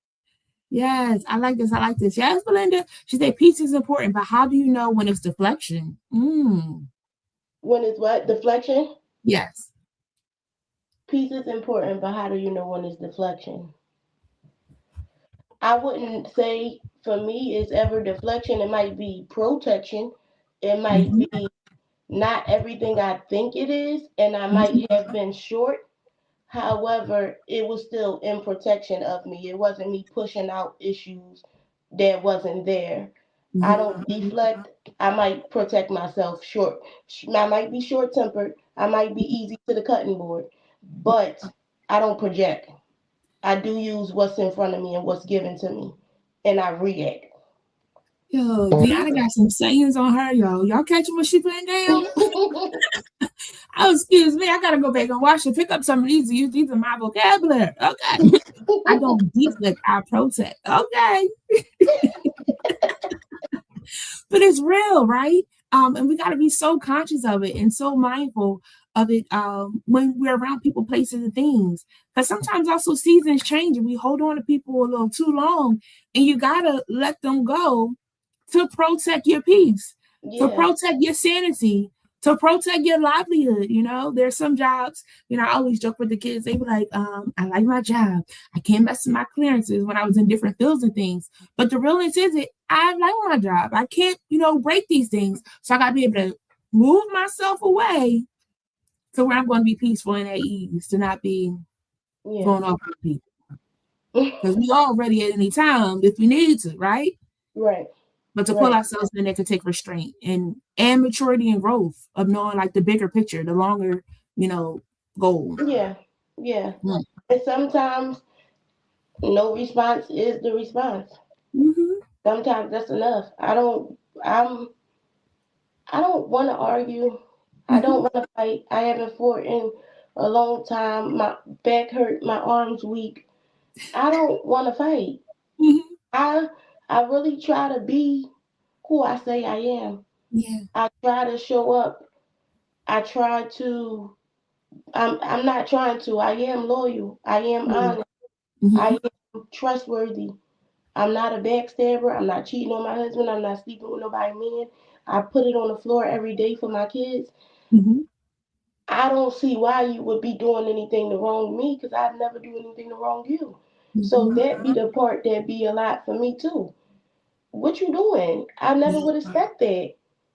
Yes, I like this. I like this. Yes, Belinda. She said peace is important, but how do you know when it's deflection? When it's what? Deflection? Yes. Peace is important, but how do you know when it's deflection? I wouldn't say for me it's ever deflection. It might be protection. It might Mm-hmm, be not everything I think it is, and I mm-hmm, might have been short. However, it was still in protection of me. It wasn't me pushing out issues that wasn't there. I don't deflect. I might protect myself short. I might be short tempered. I might be easy to the cutting board, but I don't project. I do use what's in front of me and what's given to me, and I react. Yo, Deanna got some sayings on her, yo. Y'all catching what she putting down? Oh, excuse me, I gotta go back and watch and pick up some of these. These are my vocabulary. Okay. I don't deflect, I protect. Okay. But it's real, right? And we got to be so conscious of it and so mindful of it when we're around people, places, and things. Because sometimes also seasons change and we hold on to people a little too long, and you got to let them go to protect your peace, to Yeah, protect your sanity, to protect your livelihood. You know, there's some jobs, you know, I always joke with the kids. They be like, I like my job. I can't mess with my clearances when I was in different fields and things. But the realness is it, I like my job. I can't, you know, break these things. So I got to be able to move myself away to where I'm going to be peaceful and at ease, to not be yeah. going off with people. Because we all ready at any time if we need to, right? Right, But to pull right. ourselves in there to take restraint and maturity and growth of knowing like the bigger picture, the longer, you know, goal. Yeah, yeah. Mm. And sometimes no response is the response. Mm-hmm. Sometimes that's enough. I'm I don't want to argue. I Mm-hmm. don't want to fight. I haven't fought in a long time. My back hurt, my arms weak. I don't want to fight. Mm-hmm. I I really try to be who I say I am. Yeah. I try to show up. I try to I'm not trying to. I am loyal. I am Yeah. honest. Mm-hmm. I am trustworthy. I'm not a backstabber. I'm not cheating on my husband. I'm not sleeping with nobody man. I put it on the floor every day for my kids. Mm-hmm. I don't see why you would be doing anything to wrong me because I'd never do anything to wrong you. So Mm-hmm. that be the part that be a lot for me too. What you doing? I never would expect that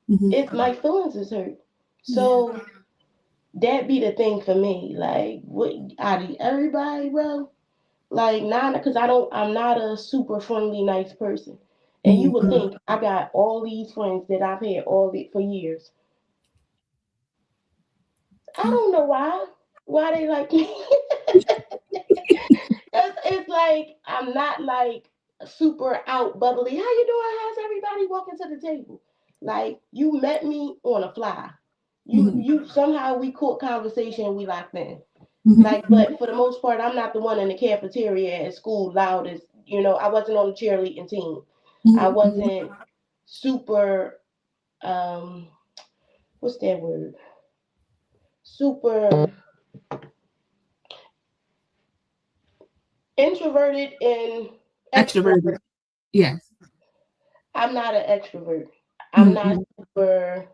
Mm-hmm. if my feelings is hurt. Yeah. So that be the thing for me. Like what out of everybody, bro? Like nah, because I'm not a super friendly, nice person. And you would Mm-hmm. think I got all these friends that I've had all the, for years. I don't know why. Why they like me? It's like I'm not like super out bubbly. How you doing? How's everybody walking to the table? Like you met me on a fly. Mm-hmm. You somehow we caught conversation. We locked in. Mm-hmm. Like, but for the most part, I'm not the one in the cafeteria at school loud as you know. I wasn't on the cheerleading team. I Mm-hmm. wasn't super. What's that word? Super introverted and Extroverted. extrovert. Yes. I'm not an extrovert. I'm not Mm-hmm. super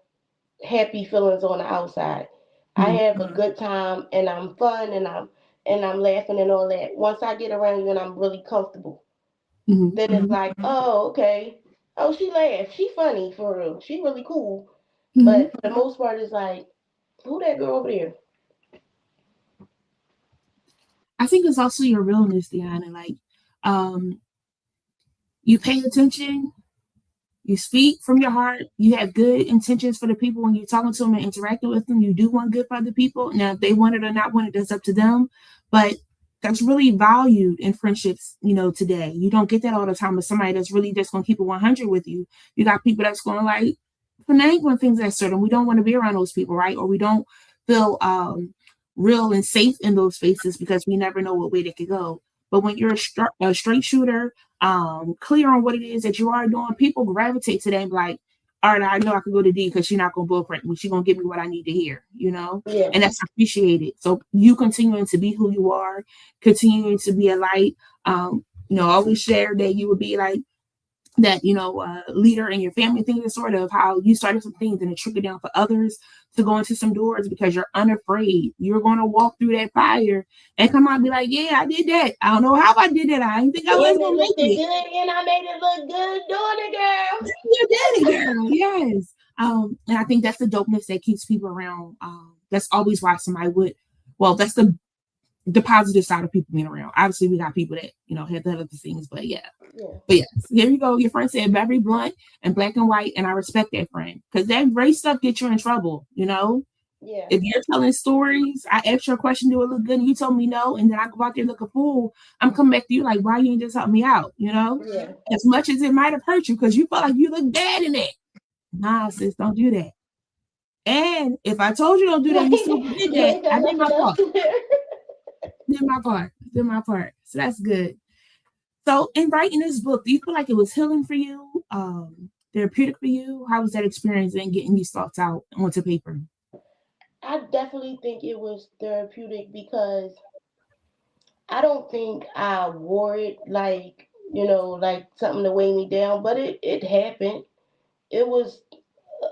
happy feelings on the outside. I Mm-hmm. have a good time and I'm fun and I'm laughing and all that. Once I get around you and I'm really comfortable, Mm-hmm. then it's like, oh, okay. Oh, she laughed. She funny for real. She really cool. Mm-hmm. But for the most part, it's like, who that girl over there? I think it's also your realness, Deanna. Like, um, you pay attention. You speak from your heart. You have good intentions for the people when you're talking to them and interacting with them. You do want good for other people. Now, if they want it or not want it, that's up to them. But that's really valued in friendships, you know, today. You don't get that all the time with somebody that's really just going to keep it 100 with you. You got people that's going to like finagle when things are certain. We don't want to be around those people, right? Or we don't feel real and safe in those spaces because we never know what way they could go. But when you're a straight shooter, clear on what it is that you are doing, people gravitate to them like, all right, I know I can go to D because she's not gonna bullcrap me. She's gonna give me what I need to hear, you know, Yeah. and that's appreciated. So you continuing to be who you are, continuing to be a light, you know, always share that you would be like that, you know, leader in your family, things is sort of how you started some things and it trickled down for others to go into some doors because you're unafraid. You're going to walk through that fire and come out and be like, yeah, I did that. I don't know how I did that. I didn't think I was And it going to looked make it. good and I made it look good doing it, girl. You did it, girl. Yes. And I think that's the dopeness that keeps people around. That's always why somebody would, well, that's the the positive side of people being around. Obviously, we got people that, had the other things, but yeah. Yeah. But yes, here you go. Your friend said very blunt and black and white, and I respect that friend because that race stuff gets you in trouble. Yeah. If you're telling stories, I asked you a question, do it look good, and you told me no, and then I go out there look a fool, I'm coming back to you like, why you ain't just help me out? Yeah. As much as it might have hurt you because you felt like you look bad in it. Nah, sis, don't do that. And if I told you don't do that, you still did that. I did my part. Did my part. So that's good. So in writing this book, do you feel like it was healing for you? Therapeutic for you? How was that experience in getting these thoughts out onto paper? I definitely think it was therapeutic because I don't think I wore it like, like something to weigh me down, but it happened. It was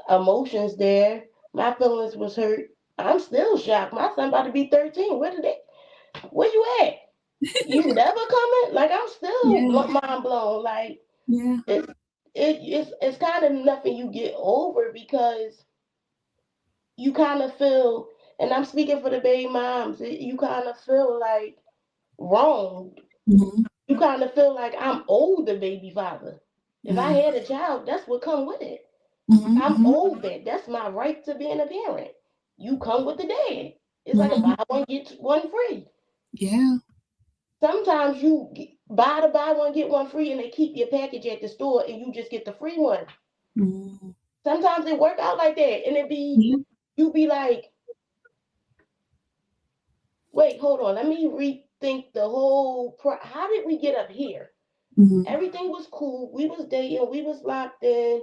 emotions there. My feelings was hurt. I'm still shocked. My son about to be 13. Where you at? You never coming? Like I'm still Yeah. mind blown. Like Yeah. it's kind of nothing you get over because you kind of feel, and I'm speaking for the baby moms. You kind of feel like wronged. Mm-hmm. You kind of feel like I'm owed the baby father. If I Yeah. had a child, that's what come with it. Mm-hmm. I'm owed that. That's my right to being a parent. You come with the dad. It's like a Mm-hmm. buy one get one free. Yeah. Sometimes you buy one get one free, and they keep your package at the store, and you just get the free one. Mm-hmm. Sometimes it work out like that, and Yeah. you be like, wait, hold on, let me rethink the whole. How did we get up here? Mm-hmm. Everything was cool. We was dating. We was locked in.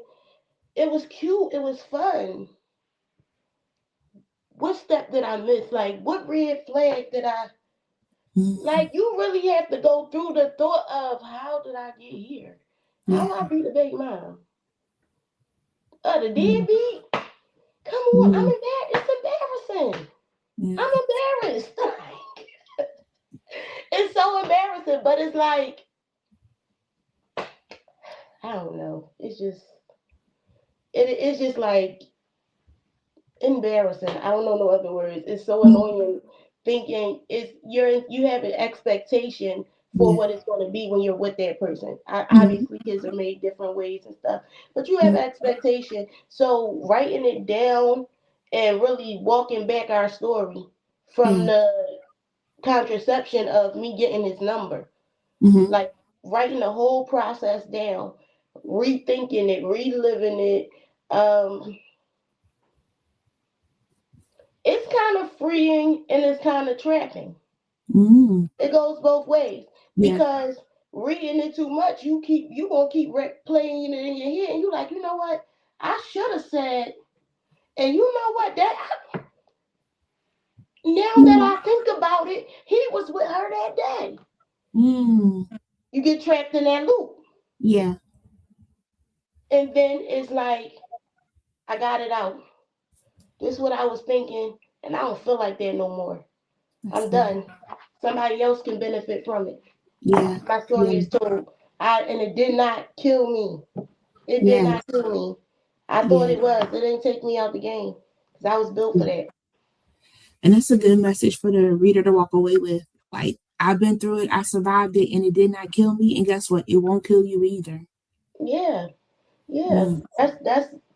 It was cute. It was fun. What step did I miss? Like, what red flag did I? Mm-hmm. Like, you really have to go through the thought of how did I get here? How Yeah. I be the baby mom? The Mm-hmm. deadbeat? Come on, I'm Mm-hmm. embarrassed. It's embarrassing. Yeah. I'm embarrassed. It's so embarrassing, but it's like, I don't know. It's just like embarrassing. I don't know no other words. It's so Mm-hmm. annoying thinking you have an expectation for Yeah. what it's going to be when you're with that person. Mm-hmm. Obviously, kids are made different ways and stuff, but you have Yeah. an expectation. So writing it down and really walking back our story from Yeah. the contraception of me getting his number, Mm-hmm. like writing the whole process down, rethinking it, reliving it. Um, it's kind of freeing and it's kind of trapping. Mm-hmm. It goes both ways Yeah. because reading it too much, you gonna keep playing it in your head, and you like, you know what, I should have said, and you know what, that now that Mm-hmm. I think about it, he was with her that day. Mm-hmm. You get trapped in that loop, Yeah. and then it's like, I got it out. This is what I was thinking, and I don't feel like that no more. That's I'm good. done. Somebody else can benefit from it. Yeah. My Yeah. story is told. And it did not kill me. It did Yeah. not kill me. I thought Yeah. it was. It didn't take me out the game because I was built for that. And that's a good message for the reader to walk away with. Like, I've been through it, I survived it, and it did not kill me. And guess what? It won't kill you either. Yeah, yeah. Mm,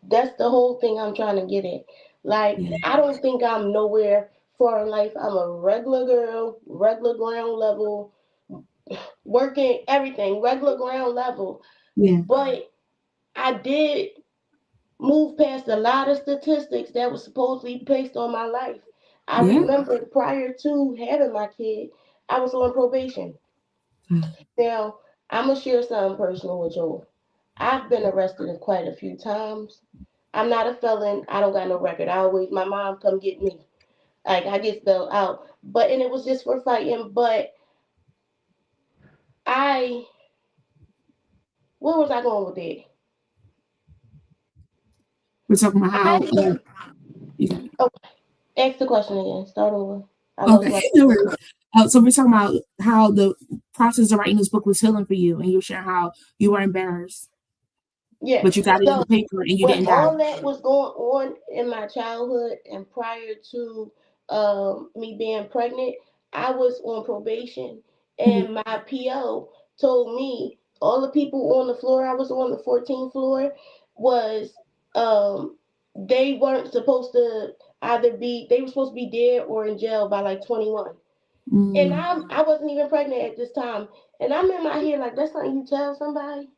That's the whole thing I'm trying to get at. Like, yeah. I don't think I'm nowhere far in life. I'm a regular girl, regular ground level, working everything, regular ground level. Yeah. But I did move past a lot of statistics that was supposedly placed on my life. I Yeah. remember prior to having my kid, I was on probation. Mm, Now, I'm gonna share something personal with you. I've been arrested quite a few times. I'm not a felon. I don't got no record. My mom come get me. Like I get spelled out. And it was just for fighting. But I, where was I going with it? we're talking about I how, you got it. oh, ask the question again. Start over. I lost Okay, my. no worries. So we're talking about how the process of writing this book was healing for you, and you share how you were embarrassed, Yeah. but you got it on So the paper and you when didn't die. all that was going on in my childhood and prior to me being pregnant, I was on probation, and my PO told me all the people on the floor, I was on the 14th floor, was um they weren't supposed to they were supposed to be dead or in jail by like 21. And I wasn't even pregnant at this time. And I'm in my head like, that's something you tell somebody?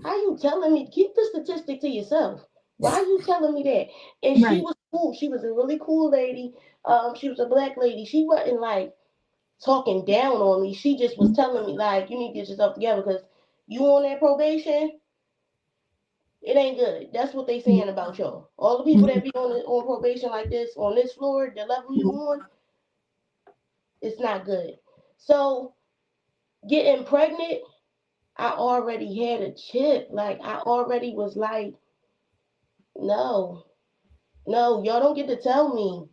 How you telling me? Keep the statistic to yourself. Why are you telling me that? And she Right. was cool. She was a really cool lady. She was a black lady. She wasn't like talking down on me. She just was telling me like, you need to get yourself together because you on that probation, it ain't good. That's what they saying about y'all. All the people that be on probation like this, on this floor, the level you on, it's not good. So getting pregnant, I already had a chip. Like I already was like, no, no, y'all don't get to tell me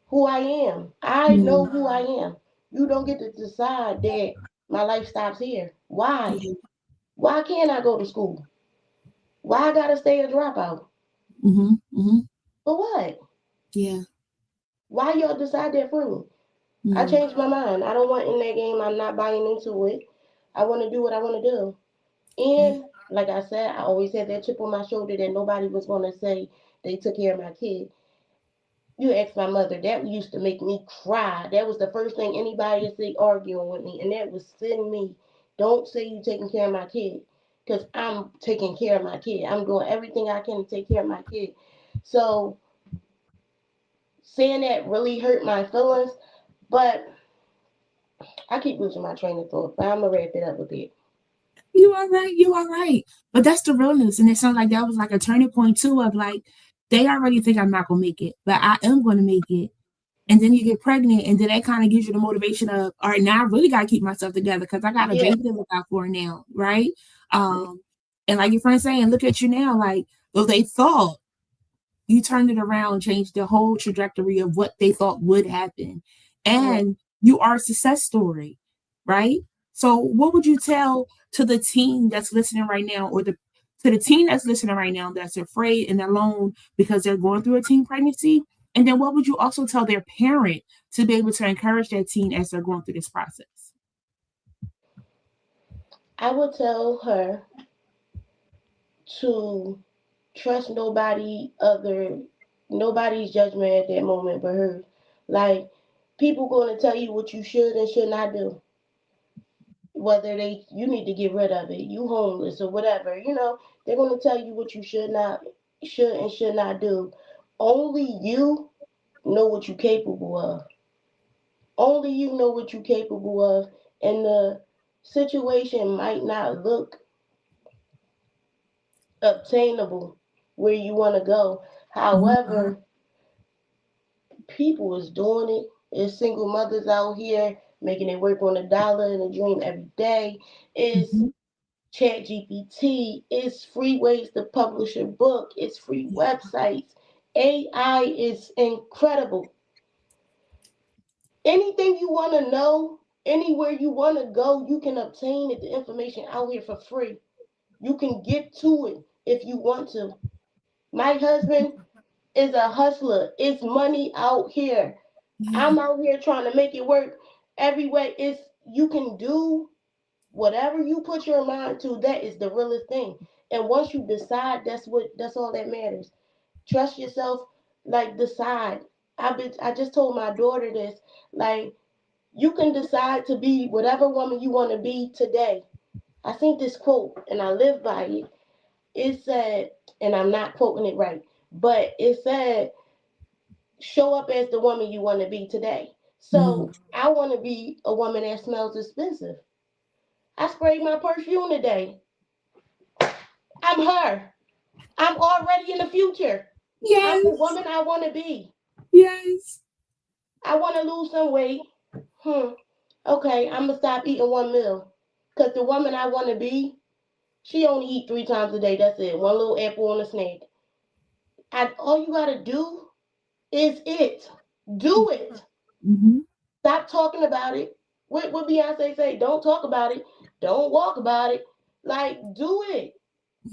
who I am. I know who I am. You don't get to decide that my life stops here. Why? Why can't I go to school? Why I gotta stay a dropout? For what? Yeah. Why y'all decide that for me? I changed my mind. I don't want in that game. I'm not buying into it. I want to do what I want to do. And like I said, I always had that chip on my shoulder that nobody was going to say they took care of my kid. You ask my mother, that used to make me cry. That was the first thing anybody would say arguing with me, and that was sending me, don't say you taking care of my kid, because I'm taking care of my kid. I'm doing everything I can to take care of my kid. So saying that really hurt my feelings, but I keep losing my train of thought, but I'm going to wrap it up a bit. You are right. You are right. But that's the realness. And it sounds like that was like a turning point too of like, they already think I'm not going to make it, but I am going to make it. And then you get pregnant, and then that kind of gives you the motivation of, all right, now I really got to keep myself together because I got a Yeah. baby to look out for now, right? And like your friend saying, look at you now, like, though they thought you turned it around and changed the whole trajectory of what they thought would happen. And you are a success story, right? So what would you tell to the teen that's listening right now, or to the teen that's listening right now that's afraid and alone because they're going through a teen pregnancy? And then what would you also tell their parent to be able to encourage that teen as they're going through this process? I would tell her to trust nobody's judgment at that moment but hers. Like people going to tell you what you should and should not do. Whether you need to get rid of it, you homeless or whatever, they're going to tell you what you should and should not do. Only you know what you're capable of. Only you know what you're capable of, and the situation might not look obtainable where you want to go. However, people is doing it. There's single mothers out here making it work on a dollar and a dream every day. It's Chat GPT. It's free ways to publish a book. It's free websites. AI is incredible. Anything you want to know, anywhere you want to go, you can obtain it, the information out here for free. You can get to it if you want to. My husband is a hustler. It's money out here. I'm out here trying to make it work every way. It's you can do whatever you put your mind to. That is the realest thing. And once you decide, that's all that matters. Trust yourself. Like decide. I just told my daughter this. Like you can decide to be whatever woman you want to be today. I seen this quote and I live by it. It said, and I'm not quoting it right, but it said, show up as the woman you want to be today. So I want to be a woman that smells expensive. I sprayed my perfume today. I'm her. I'm already in the future. I'm the Yes. woman I want to be. Yes. I want to lose some weight. Okay, I'm going to stop eating one meal. Because the woman I want to be, she only eat 3 times a day. That's it. One little apple on a snack. All you got to do is it. Do it. Stop talking about it. What Beyonce say? Don't talk about it. Don't walk about it. Like, do it.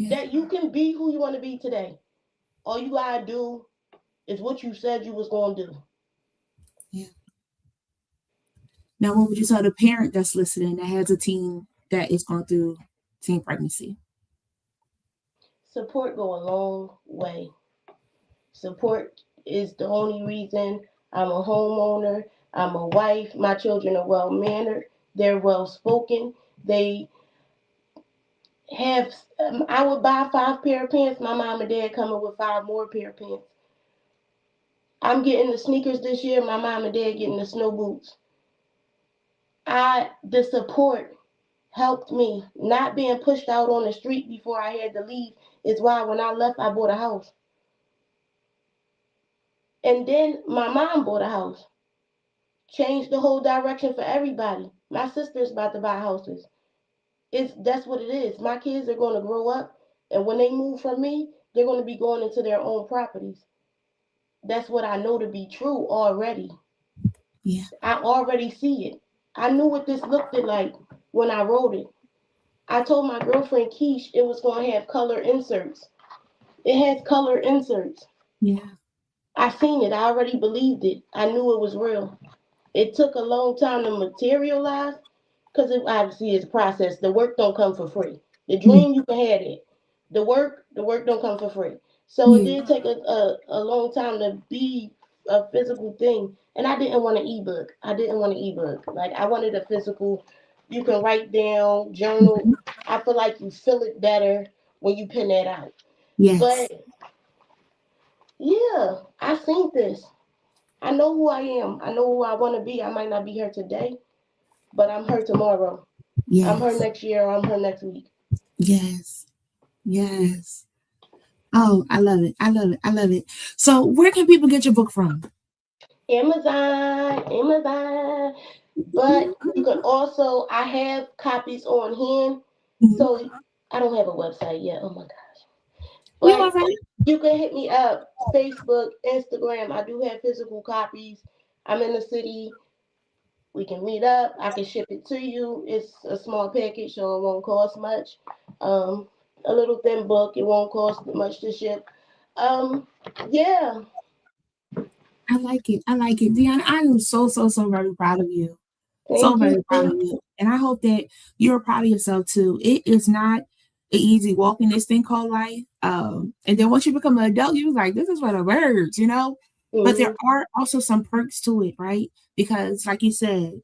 That you can be who you want to be today. All you gotta do is what you said you was gonna do. Yeah. Now, what would you tell the parent that's listening that has a teen that is going through teen pregnancy? Support go a long way. Support is the only reason I'm a homeowner. I'm a wife. My children are well mannered. They're well spoken. They have. I would buy 5 pair of pants. My mom and dad coming with 5 more pair of pants. I'm getting the sneakers this year. My mom and dad getting the snow boots. The support helped me. Not being pushed out on the street before I had to leave is why when I left, I bought a house. And then my mom bought a house. Changed the whole direction for everybody. My sister's about to buy houses. That's what it is. My kids are going to grow up, and when they move from me, they're going to be going into their own properties. That's what I know to be true already. Yeah. I already see it. I knew what this looked like when I wrote it. I told my girlfriend Keish it was going to have color inserts. It has color inserts. Yeah. I seen it. I already believed it. I knew it was real. It took a long time to materialize because it obviously is a process. The work don't come for free. The Yeah. dream you can have it. The work don't come for free. So it Yeah. did take a long time to be a physical thing. And I didn't want an ebook. I didn't want an ebook. Like I wanted a physical. You can write down, journal. I feel like you feel it better when you pen that out. Yes. But yeah, I seen this. I know who I am. I know who I want to be. I might not be here today, but I'm her tomorrow. I'm her Yes. next year. I'm her next week. Yes. Yes. Oh, I love it. I love it. I love it. So, where can people get your book from? Amazon. But you can also, I have copies on hand. Mhm. So I don't have a website yet. Oh my gosh. You all But right? you can hit me up. Facebook, Instagram. I do have physical copies. I'm in the city. We can meet up. I can ship it to you. It's a small package, so it won't cost much. Um, a little thin book. It won't cost much to ship. Um, yeah. I like it. I like it. Dionna, I am so, so, so very proud of you. So Thank you. very proud of you. And I hope that you're proud of yourself too. It is not an easy walk in this thing called life. And then once you become an adult, you're like, this is for the birds, you know? But there Mm-hmm. are also some perks to it, right? Because like you said,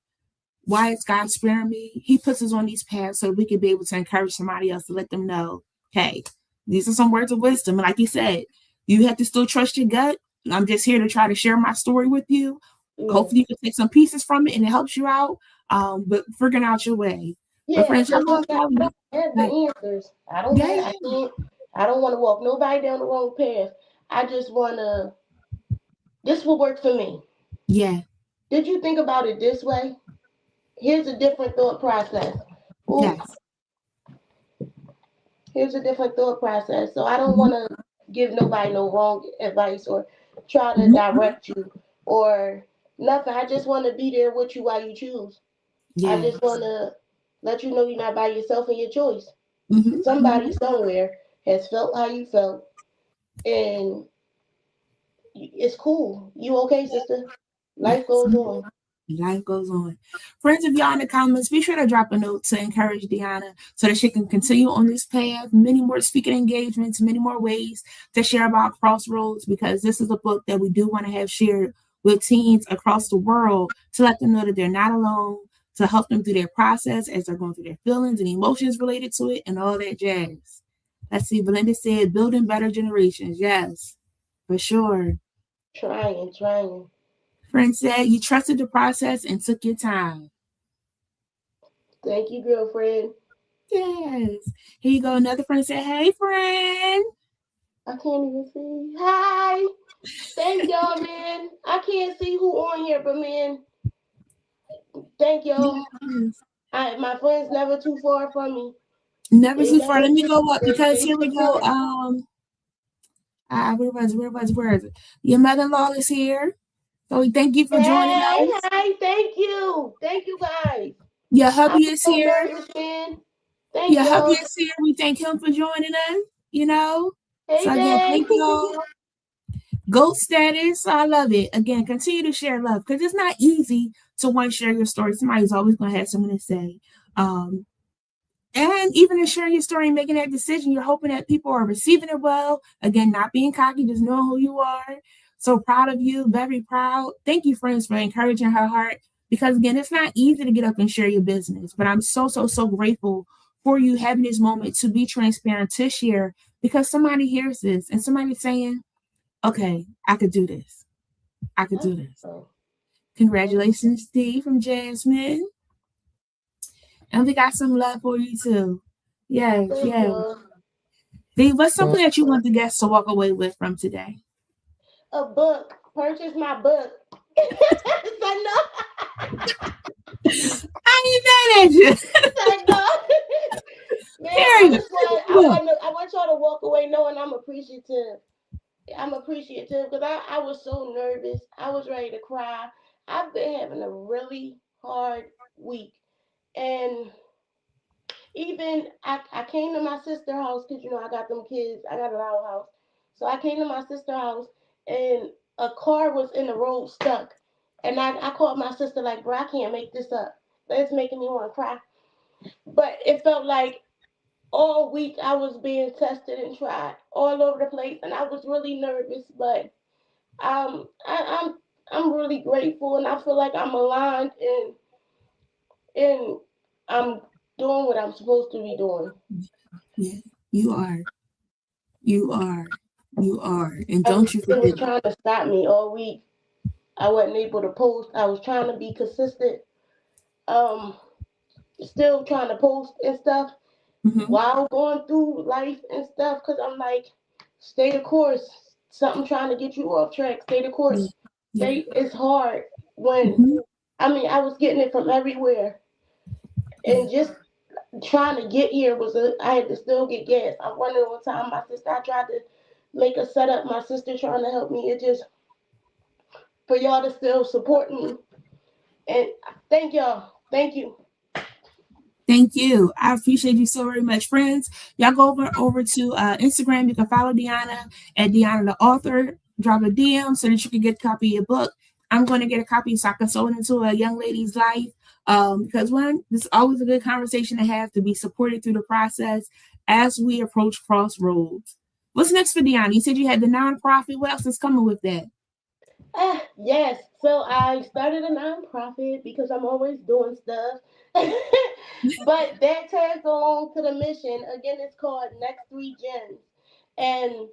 why is God sparing me? He puts us on these paths so we can be able to encourage somebody else to let them know, hey, these are some words of wisdom. And like you said, you have to still trust your gut. I'm just here to try to share my story with you. Yeah. Hopefully you can take some pieces from it and it helps you out. But figuring out your way. But Yeah, friends, I love I telling don't you. have Like, the answers. I don't yeah, have. I can't. I don't want to walk nobody down the wrong path. I just want to. This will work for me. yeah, Did you think about it this way? Here's a different thought process. Ooh, yes. here's a different thought process. So I don't Mhm, want to give nobody no wrong advice or try to mhm, direct you or nothing. I just want to be there with you while you choose. I yeah. just want to let you know you're not by yourself in your choice. Hmm. Somebody somewhere has felt how you felt, and it's cool. You okay, sister? Yes. Life goes on. Life goes on. Friends, if y'all in the comments, be sure to drop a note to encourage Dionna so that she can continue on this path. Many more speaking engagements, many more ways to share about Crossroads because this is a book that we do want to have shared with teens across the world to let them know that they're not alone, to help them through their process as they're going through their feelings and emotions related to it and all that jazz. Let's see, Belinda said, building better generations. Yes, for sure. Trying. Friend said, you trusted the process and took your time. Thank you, girlfriend. Yes. Here you go. Another friend said, hey, friend. I can't even see. Hi. Thank y'all, man. I can't see who on here, but man, thank y'all. Yes. My friends never too far from me. Never They too far. never. Let me go up because They here we go. support. Where was it? Your mother-in-law is here. So we thank you for joining Hey, us. hi. Thank you, guys. Your I hubby was is so here. nervous, man. Thank Your hubby y'all. is here. We thank him for joining us, you know. Hey, So again, babe. thank y'all. Goat status. I love it. Again, continue to share love because it's not easy to one, share your story. Somebody's always going to have something to say. And even in sharing your story and making that decision, you're hoping that people are receiving it well. Again, not being cocky, just knowing who you are. So proud of you, very proud. Thank you, friends, for encouraging her heart. Because again, it's not easy to get up and share your business. But I'm so grateful for you having this moment to be transparent, to share, because somebody hears this and somebody's saying, okay, I could do this. I could do this. Congratulations, Steve from Jasmine. And we got some love for you too. Yes. Steve, what's something that you want the guests to walk away with from today? A book. Purchase my book. I ain't mad at you. Man, I want y'all to walk away knowing I'm appreciative. I'm appreciative because I was so nervous. I was ready to cry. I've been having a really hard week. And even I came to my sister's house because, I got them kids. I got a loud house. So I came to my sister's house and a car was in the road stuck. And I called my sister like, bro, I can't make this up. It's making me want to cry. But it felt like all week I was being tested and tried all over the place. And I was really nervous. But I'm really grateful. And I feel like I'm aligned and I'm doing what I'm supposed to be doing. Yeah, you are. And don't you forget. It was trying to stop me all week. I wasn't able to post. I was trying to be consistent. Still trying to post and stuff while going through life and stuff. Cause I'm like, stay the course. Something trying to get you off track. Stay the course. It's hard when I was getting it from everywhere, and just trying to get here I had to still get gas. I wondered one time I tried to make a setup. My sister trying to help me. It just for y'all to still support me. And thank y'all. Thank you. Thank you. I appreciate you so very much, friends. Y'all go over to Instagram. You can follow Dionna at Dionna the author. Drop a DM so that you can get a copy of your book. I'm going to get a copy so I can sew it into a young lady's life. Because this is always a good conversation to have, to be supported through the process as we approach Crossroads. What's next for Dionna? You said you had the nonprofit. What else is coming with that? Yes. So I started a nonprofit because I'm always doing stuff. But that tags along to the mission. Again, it's called Next 3 Gens. And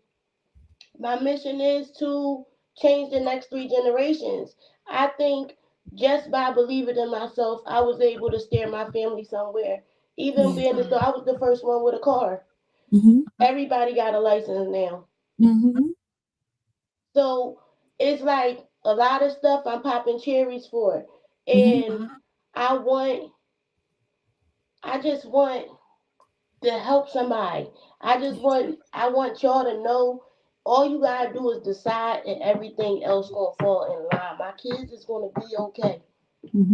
my mission is to change the next 3 generations. I think just by believing in myself, I was able to steer my family somewhere. Even being I was the first one with a car. Everybody got a license now. So it's like a lot of stuff I'm popping cherries for. And I just want to help somebody. I want y'all to know all you gotta do is decide and everything else gonna fall in line. My kids is gonna be okay.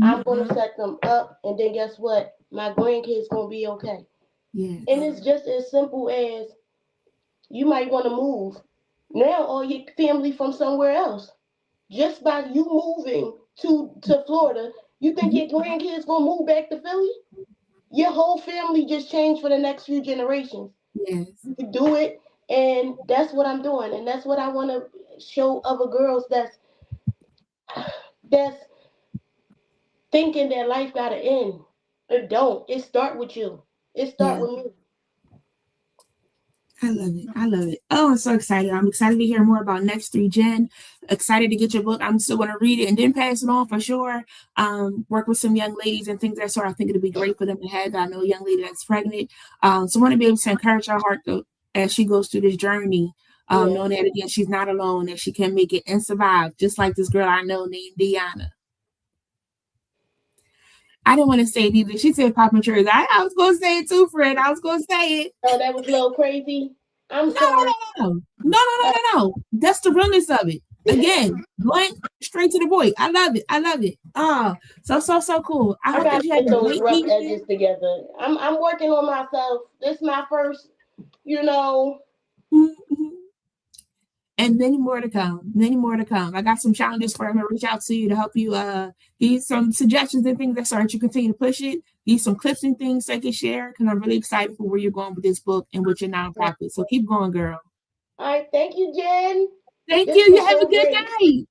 I'm gonna set them up, and then guess what? My grandkids gonna be okay. And it's just as simple as you might want to move. Now all your family from somewhere else. Just by you moving to Florida, you think your grandkids gonna move back to Philly? Your whole family just changed for the next few generations. You do it, and that's what I'm doing, and that's what I want to show other girls that's thinking that life gotta end. It don't. It start with you. It start with me. I love it. Oh, I'm so excited. I'm excited to hear more about Next 3 Gen. Excited to get your book. I'm still going to read it and then pass it on for sure. Work with some young ladies and things of that sort. I think it'll be great for them to have. I know a young lady that's pregnant. So I want to be able to encourage her heart as she goes through this journey. Knowing that, again, she's not alone, that she can make it and survive, just like this girl I know named Dionna. I didn't want to say it either. She said popping cherries. I was going to say it too, Fred. I was going to say it. Oh, that was a little crazy. I'm sorry. No. That's the realness of it. Again, blank, straight to the point. I love it. Oh, so cool. I hope that you had those rough edges together. I'm working on myself. This is my first, and many more to come. Many more to come. I got some challenges for you. I'm gonna reach out to you to help you give some suggestions and things so that you continue to push it. Give some clips and things so I can share because I'm really excited for where you're going with this book and with your nonprofit. So keep going, girl. All right, thank you, Jen. Thank This you. was You have so a good great. night.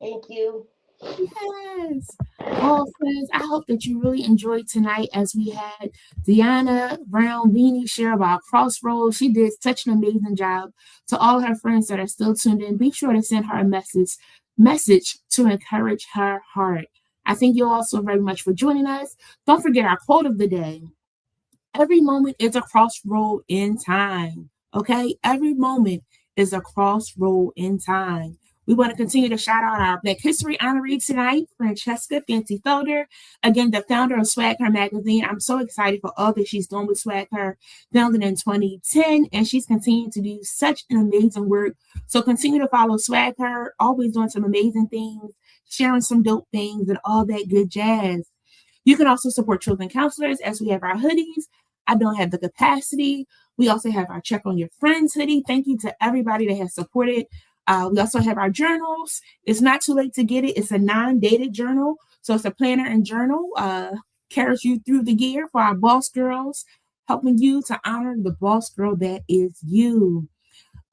Thank you. Yes. Well, friends, I hope that you really enjoyed tonight as we had Dionna Brown-Veney share about Crossroads. She did such an amazing job. To all her friends that are still tuned in, be sure to send her a message to encourage her heart. I thank you all so very much for joining us. Don't forget our quote of the day. Every moment is a crossroad in time. Okay? Every moment is a crossroad in time. We want to continue to shout out our Black History honoree tonight, Francesca Fancy Felder, again, the founder of Swag Her magazine. I'm so excited for all that she's doing with Swag Her, founded in 2010, and she's continuing to do such an amazing work. So continue to follow Swag Her, always doing some amazing things, sharing some dope things, and all that good jazz. You can also support children counselors as we have our hoodies. I don't have the capacity. We also have our Check on Your Friends hoodie. Thank you to everybody that has supported. We also have our journals. It's not too late to get it. It's a non-dated journal. So it's a planner and journal. Carries you through the year for our boss girls, helping you to honor the boss girl that is you.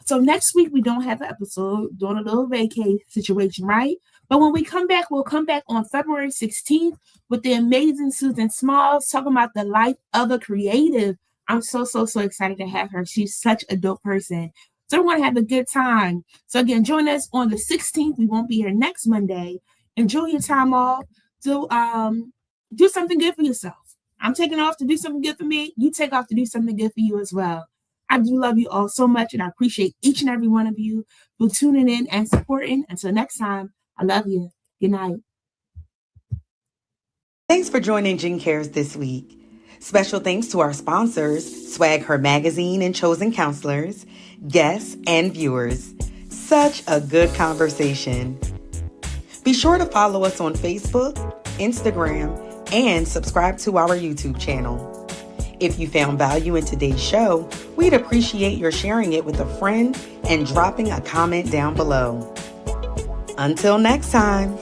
So next week, we don't have an episode, doing a little vacay situation, right? But when we come back, we'll come back on February 16th with the amazing Susan Smalls talking about the life of a creative. I'm so excited to have her. She's such a dope person. So we want to have a good time. So again, join us on the 16th. We won't be here next Monday. Enjoy your time off. Do something good for yourself. I'm taking off to do something good for me. You take off to do something good for you as well. I do love you all so much, and I appreciate each and every one of you for tuning in and supporting. Until next time, I love you. Good night. Thanks for joining Jen Cares this week. Special thanks to our sponsors, Swag Her Magazine and Chosen Counselors, guests, and viewers. Such a good conversation. Be sure to follow us on Facebook, Instagram, and subscribe to our YouTube channel. If you found value in today's show, we'd appreciate your sharing it with a friend and dropping a comment down below. Until next time.